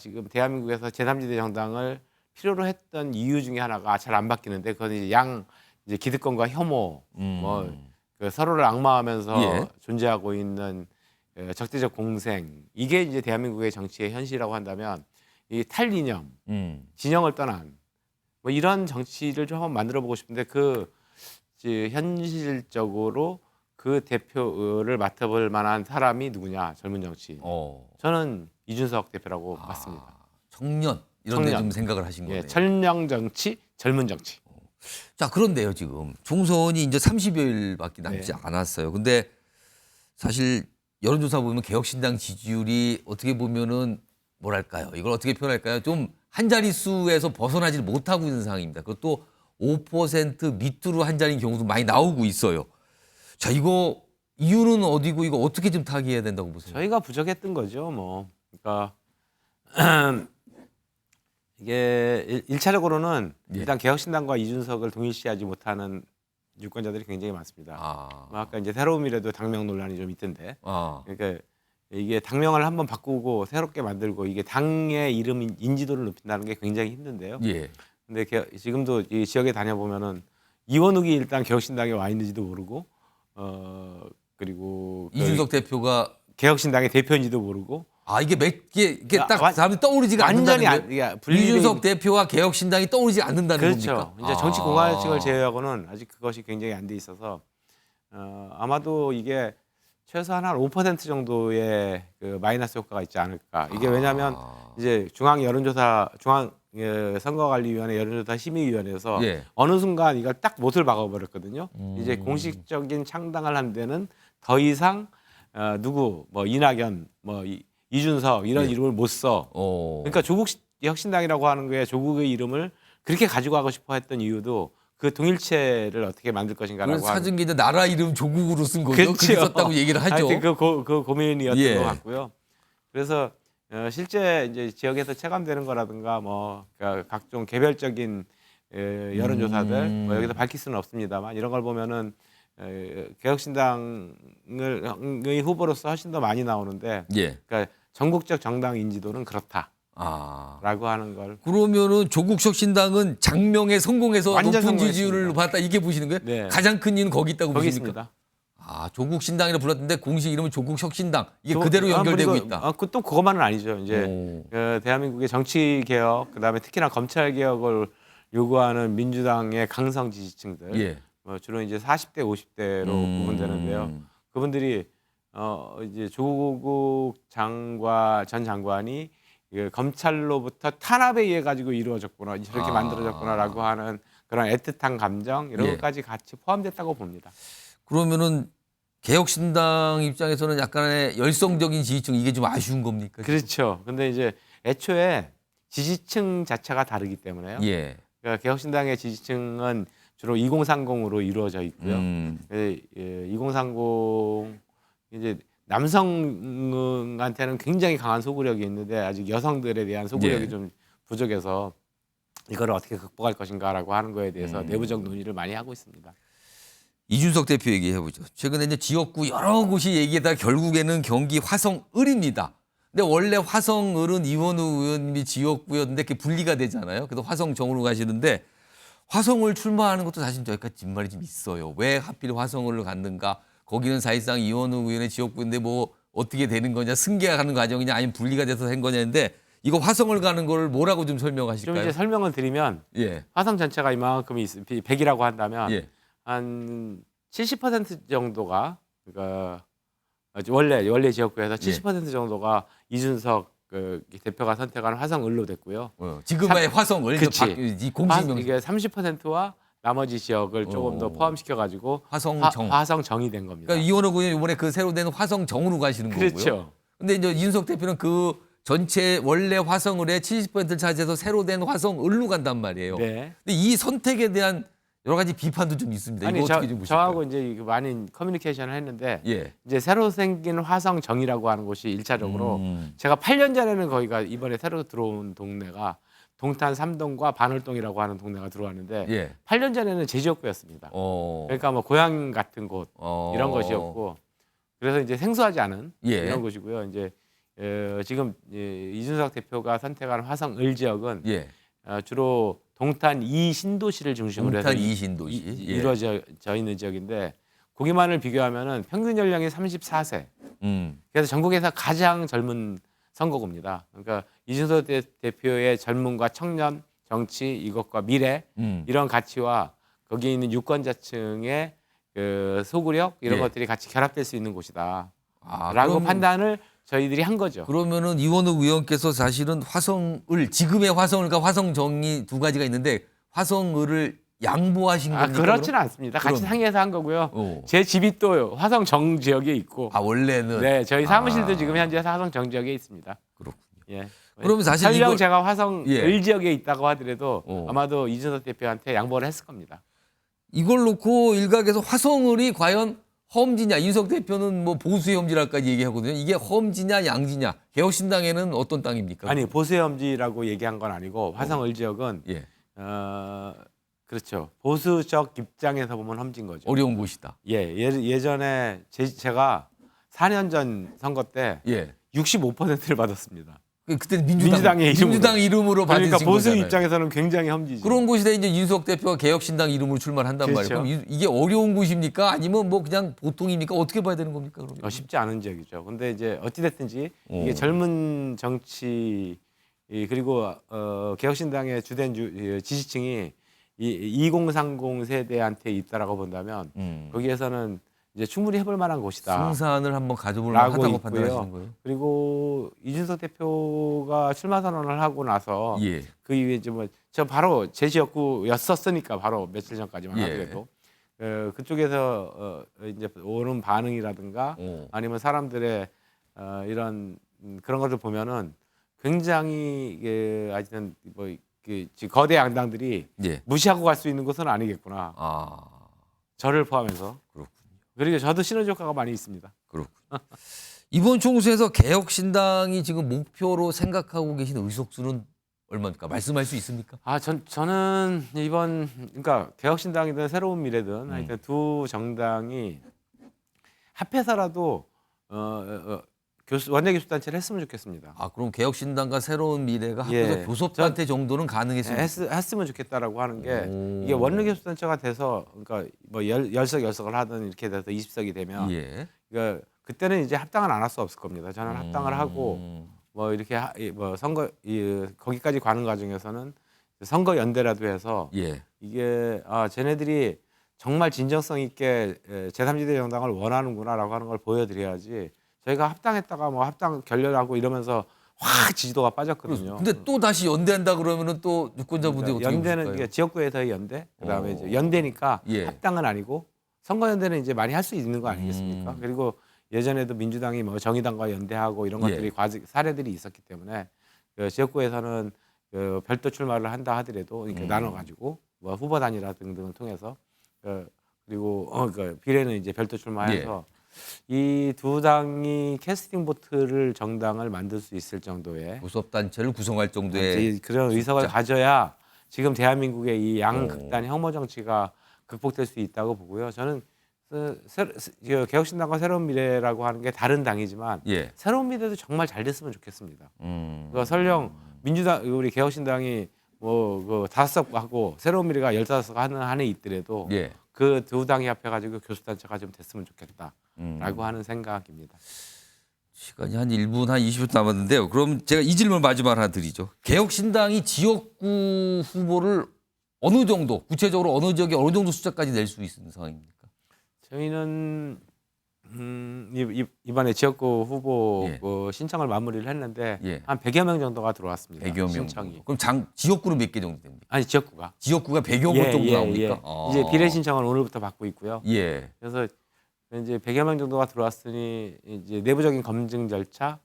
지금 대한민국에서 제3지대 정당을 필요로 했던 이유 중에 하나가 잘 안 바뀌는데 그건 이제 기득권과 혐오, 그 서로를 악마하면서 존재하고 있는 적대적 공생 이게 이제 대한민국의 정치의 현실이라고 한다면 이 탈이념, 진영을 떠난 뭐 이런 정치를 좀 한번 만들어보고 싶은데 현실적으로 그 대표를 맡아볼 만한 사람이 누구냐 젊은 정치. 저는 이준석 대표라고 봤습니다. 청년 이런 데 좀 생각을 하신 거네요. 청년 정치, 젊은 정치. 자, 그런데요, 지금 총선이 이제 30여일밖에 남지 않았어요. 근데 사실 여론조사 보면 개혁신당 지지율이 어떻게 보면은 뭐랄까요? 이걸 어떻게 표현할까요? 좀 한 자릿수에서 벗어나질 못하고 있는 상황입니다. 그것도 5% 밑으로 한 자리인 경우도 많이 나오고 있어요. 자, 이거 이유는 어디고 이거 어떻게 좀 타개해야 된다고 보세요? 저희가 부족했던 거죠, 뭐. 그러니까 이게 1차적으로는 일단 개혁신당과 이준석을 동일시하지 못하는 유권자들이 굉장히 많습니다. 뭐 아까 이제 새로운 미래도 당명 논란이 좀 있던데. 그러니까 이게 당명을 한번 바꾸고 새롭게 만들고 이게 당의 이름 인지도를 높인다는 게 굉장히 힘든데요. 근데 지금도 이 지역에 다녀보면은 이원욱이 일단 개혁신당에 와 있는지도 모르고 그리고 이준석 대표가 개혁신당의 대표인지도 모르고 이게 딱 사람이 떠오르지가 않는다는 거예요? 이준석 대표와 개혁신당이 떠오르지 않는다는 겁니까? 이제 정치 공화식을 제외하고는 아직 그것이 굉장히 안 돼 있어서 아마도 이게 최소한 한 5% 정도의 그 마이너스 효과가 있지 않을까. 이게 왜냐하면 이제 선거관리위원회 여론조사 심의위원회에서 어느 순간 이걸 딱 못을 박아버렸거든요. 이제 공식적인 창당을 한 데는 더 이상 누구 뭐 이낙연 뭐 이준석 이런 이름을 못 써. 그러니까 조국 혁신당이라고 하는 거에 조국의 이름을 그렇게 가지고 가고 싶어 했던 이유도 그 동일체를 어떻게 만들 것인가라고 하는. 사진기는 나라 이름 조국으로 쓴 거죠. 그렇게 썼다고 얘기를 하죠. 하여튼 그 고민이었던 것 같고요. 그래서 실제 이제 지역에서 체감되는 거라든가 뭐 그러니까 각종 개별적인 여론조사들 뭐 여기서 밝힐 수는 없습니다만 이런 걸 보면은 개혁신당의 후보로서 훨씬 더 많이 나오는데 그러니까 전국적 정당 인지도는 그렇다. 라고 하는 걸. 그러면은 조국 혁신당은 장명에 성공해서 완전 높은 지지율을 받았다 이게 보시는 거예요? 네. 가장 큰 이유는 거기 있다고 거기 보십니까? 있습니다. 조국 신당이라 불렀는데 공식 이름은 조국 혁신당 이게 그대로 연결되고 있다. 또 그것만은 아니죠. 이제 대한민국의 정치 개혁, 그다음에 특히나 검찰 개혁을 요구하는 민주당의 강성 지지층들, 주로 이제 40대, 50대로 구분되는데요. 그분들이 이제 조국 전 장관이 검찰로부터 탄압에 의해 가지고 이루어졌구나, 이렇게 만들어졌구나라고 하는 그런 애틋한 감정 이런 것까지 같이 포함됐다고 봅니다. 그러면은 개혁신당 입장에서는 약간의 열성적인 지지층 이게 좀 아쉬운 겁니까? 그렇죠. 근데 이제 애초에 지지층 자체가 다르기 때문에요. 그러니까 개혁신당의 지지층은 주로 2030으로 이루어져 있고요. 2030 이제 남성한테는 굉장히 강한 소구력이 있는데 아직 여성들에 대한 소구력이 좀 부족해서 이걸 어떻게 극복할 것인가라고 하는 거에 대해서 내부적 논의를 많이 하고 있습니다. 이준석 대표 얘기해 보죠. 최근에 이제 지역구 여러 곳이 얘기하다 결국에는 경기 화성 을입니다. 근데 원래 화성을은 이원우 의원님이 지역구였는데 그게 분리가 되잖아요. 그래서 화성정으로 가시는데 화성을 출마하는 것도 사실 저희까지 뒷말이 좀 있어요. 왜 하필 화성을 갔는가? 거기는 사실상 이원우 의원의 지역구인데 뭐 어떻게 되는 거냐? 승계하는 과정이냐? 아니면 분리가 돼서 한 거냐인데 이거 화성을 가는 걸 뭐라고 좀 설명하실까요? 좀 이제 설명을 드리면 예. 화성 전체가 이만큼이 100이라고 한다면 예. 한 70% 정도가 그러니까 원래 지역구에서 70% 정도가 이준석 그 대표가 선택한 화성을로 됐고요. 지금의 화성을 그치. 이 공식 이게 30%와 나머지 지역을 조금 더 포함시켜 가지고 화성정이 된 겁니다. 그러니까 이원호 의원이 이번에 그 새로 된 화성정으로 가시는 그렇죠. 거고요. 근데 이제 이준석 대표는 그 전체 원래 화성을의 70%를 차지해서 새로 된 화성을로 간단 말이에요. 네. 근데 이 선택에 대한 여러 가지 비판도 좀 있습니다. 아니, 이거 어떻게 좀 보실까요? 저하고 이제 많은 커뮤니케이션을 했는데 예. 이제 새로 생긴 화성정이라고 하는 곳이 1차적으로 제가 8년 전에는 거기가 이번에 새로 들어온 동네가 동탄 3동과 반월동이라고 하는 동네가 들어왔는데 예. 8년 전에는 제 지역구였습니다. 그러니까 뭐 고향 같은 곳 이런 것이었고 그래서 이제 생소하지 않은 예. 이런 곳이고요. 이제 지금 이준석 대표가 선택한 화성을 지역은 예. 주로 동탄 2신도시를 중심으로 해서 동탄 2신도시. 예. 이루어져 있는 지역인데 거기만을 비교하면은 평균 연령이 34세. 그래서 전국에서 가장 젊은 선거구입니다. 그러니까 이준석 대표의 젊음과 청년, 정치, 이것과 미래 이런 가치와 거기에 있는 유권자층의 그 소구력 이런 예. 것들이 같이 결합될 수 있는 곳이다. 아, 라고 그럼- 판단을 저희들이 한 거죠. 그러면은 이원우 의원께서 사실은 화성을 지금의 화성을과 화성정이 두 가지가 있는데 화성을을 양보하신 겁니까? 그렇지는 않습니다. 같이 그럼. 상의해서 한 거고요. 제 집이 또 화성정 지역에 있고. 원래는. 네, 저희 사무실도 지금 현재 화성정 지역에 있습니다. 그렇군요. 예. 그러면 사실 설령 이거- 제가 화성 예. 을 지역에 있다고 하더라도 아마도 이준석 대표한테 양보를 했을 겁니다. 이걸 놓고 일각에서 화성을이 과연 험지냐, 이준석 대표는 뭐 보수의 험지랄까지 얘기하거든요. 이게 험지냐, 양지냐. 개혁신당에는 어떤 땅입니까? 아니 보수의 험지라고 얘기한 건 아니고 화성을 지역은 예. 그렇죠. 보수적 입장에서 보면 험지인 거죠. 어려운 곳이다. 예전에 제가 4년 전 선거 때 65%를 받았습니다. 그때 민주당의 이름으로. 민주당 이름으로 받으신 그러니까 보수 거잖아요. 입장에서는 굉장히 험지죠. 그런 곳에 이제 이준석 대표가 개혁신당 이름으로 출마를 한단 그렇죠. 말이에요. 그럼 이게 어려운 곳입니까? 아니면 뭐 그냥 보통입니까? 어떻게 봐야 되는 겁니까? 그러면? 쉽지 않은 지역이죠. 근데 이제 어찌 됐든지 이게 젊은 정치 그리고 개혁신당의 주된 지지층이 이 2030 세대한테 있다라고 본다면 거기에서는 이제 충분히 해볼 만한 곳이다. 승산을 한번 가져볼 라고 만하다고 있고요. 판단하시는 거예요? 그리고 이준석 대표가 출마 선언을 하고 나서 예. 그 이후에 이제 뭐 저 바로 제 지역구였었으니까 바로 며칠 전까지만 예. 하더라도 그쪽에서 이제 오는 반응이라든가 아니면 사람들의 이런 그런 것을 보면은 굉장히 하여튼 뭐 거대 양당들이 무시하고 갈 수 있는 것은 아니겠구나. 저를 포함해서. 그리고 저도 시너지 효과가 많이 있습니다. 이번 총선에서 개혁신당이 지금 목표로 생각하고 계신 의석수는 얼마입니까? 말씀할 수 있습니까? 저는 이번 그러니까 개혁신당이든 새로운 미래든 하여튼 두 정당이 합해서라도 원내 교섭단체를 했으면 좋겠습니다. 그럼 개혁신당과 새로운 미래가 합해서 교섭단체 정도는 가능했습니까? 했으면 좋겠다라고 하는 게 이게 원내 교섭단체가 돼서 그러니까 뭐 열석을 하든 이렇게 돼서 20석이 되면 그러니까 그때는 이제 합당을 안 할 수 없을 겁니다. 저는 합당을 하고 뭐 이렇게 뭐 선거 거기까지 가는 과정에서는 선거 연대라도 해서 이게 쟤네들이 정말 진정성 있게 제3지대 정당을 원하는구나라고 하는 걸 보여드려야지 저희가 합당했다가 뭐 합당 결렬하고 이러면서 확 지지도가 빠졌거든요. 근데 또 다시 연대한다 그러면은 또 유권자분들이 어떻게 연대는 보실까요? 지역구에서의 연대, 그다음에 이제 연대니까 합당은 아니고 선거 연대는 이제 많이 할 수 있는 거 아니겠습니까? 그리고 예전에도 민주당이 뭐 정의당과 연대하고 이런 것들이 사례들이 있었기 때문에 지역구에서는 별도 출마를 한다 하더라도 이렇게 나눠가지고 뭐 후보 단일화 등등을 통해서 그리고 비례는 이제 별도 출마해서 이 두 당이 캐스팅 보트를 정당을 만들 수 있을 정도의 교섭단체를 구성할 정도의 그런 의석을 가져야 지금 대한민국의 이 양극단 혐오 정치가 극복될 수 있다고 보고요. 저는 개혁신당과 새로운 미래라고 하는 게 다른 당이지만 예. 새로운 미래도 정말 잘 됐으면 좋겠습니다. 그러니까 설령 민주당 우리 개혁신당이 뭐 5석 하고 새로운 미래가 15석 하는 한해 있더라도 예. 그 두 당이 합해가지고 교수단체가 좀 됐으면 좋겠다라고 하는 생각입니다. 시간이 한 1분 한 20분 남았는데요. 그럼 제가 이 질문 마지막 하나 드리죠. 개혁신당이 지역구 후보를 어느 정도 구체적으로 어느 지역에 어느 정도 숫자까지 낼 수 있는 상황입니까? 저희는 이번에 지역구 후보 예. 그 신청을 마무리를 했는데 예. 한 100여 명 정도가 들어왔습니다. 100여 명 신청이. 정도. 그럼 지역구는 몇 개 정도 됩니까? 아니 지역구가 100여 곳 정도 나옵니까? 이제 비례 신청은 오늘부터 받고 있고요. 예. 그래서 이제 100여 명 정도가 들어왔으니 이제 내부적인 검증 절차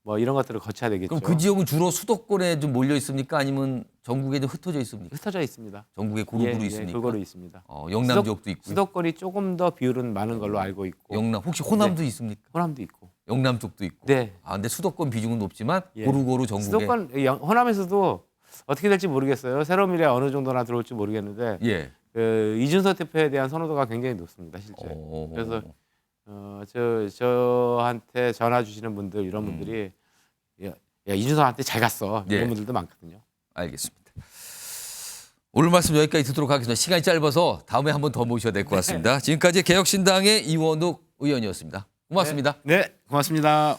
뭐 이런 것들을 거쳐야 되겠죠. 그럼 그 지역은 주로 수도권에 좀 몰려 있습니까? 아니면 전국에 좀 흩어져 있습니까? 흩어져 있습니다. 전국에 고루고루 예, 있습니까? 골고루 있습니다. 영남 지역도 있고. 수도권이 조금 더 비율은 많은 걸로 알고 있고. 영남 혹시 호남도 네. 있습니까? 호남도 있고. 영남 쪽도 있고. 네. 아 근데 수도권 비중은 높지만 예. 고루고루 전국에. 수도권 호남에서도 어떻게 될지 모르겠어요. 새로운 미래 어느 정도나 들어올지 모르겠는데. 예. 그 이준석 대표에 대한 선호도가 굉장히 높습니다, 실제. 그래서 저한테 전화 주시는 분들 이런 분들이 야 이준석한테 잘 갔어 이런 예. 분들도 많거든요. 알겠습니다. 오늘 말씀 여기까지 듣도록 하겠습니다. 시간이 짧아서 다음에 한 번 더 모셔야 될 것 같습니다. 지금까지 개혁신당의 이원욱 의원이었습니다. 고맙습니다. 네, 고맙습니다.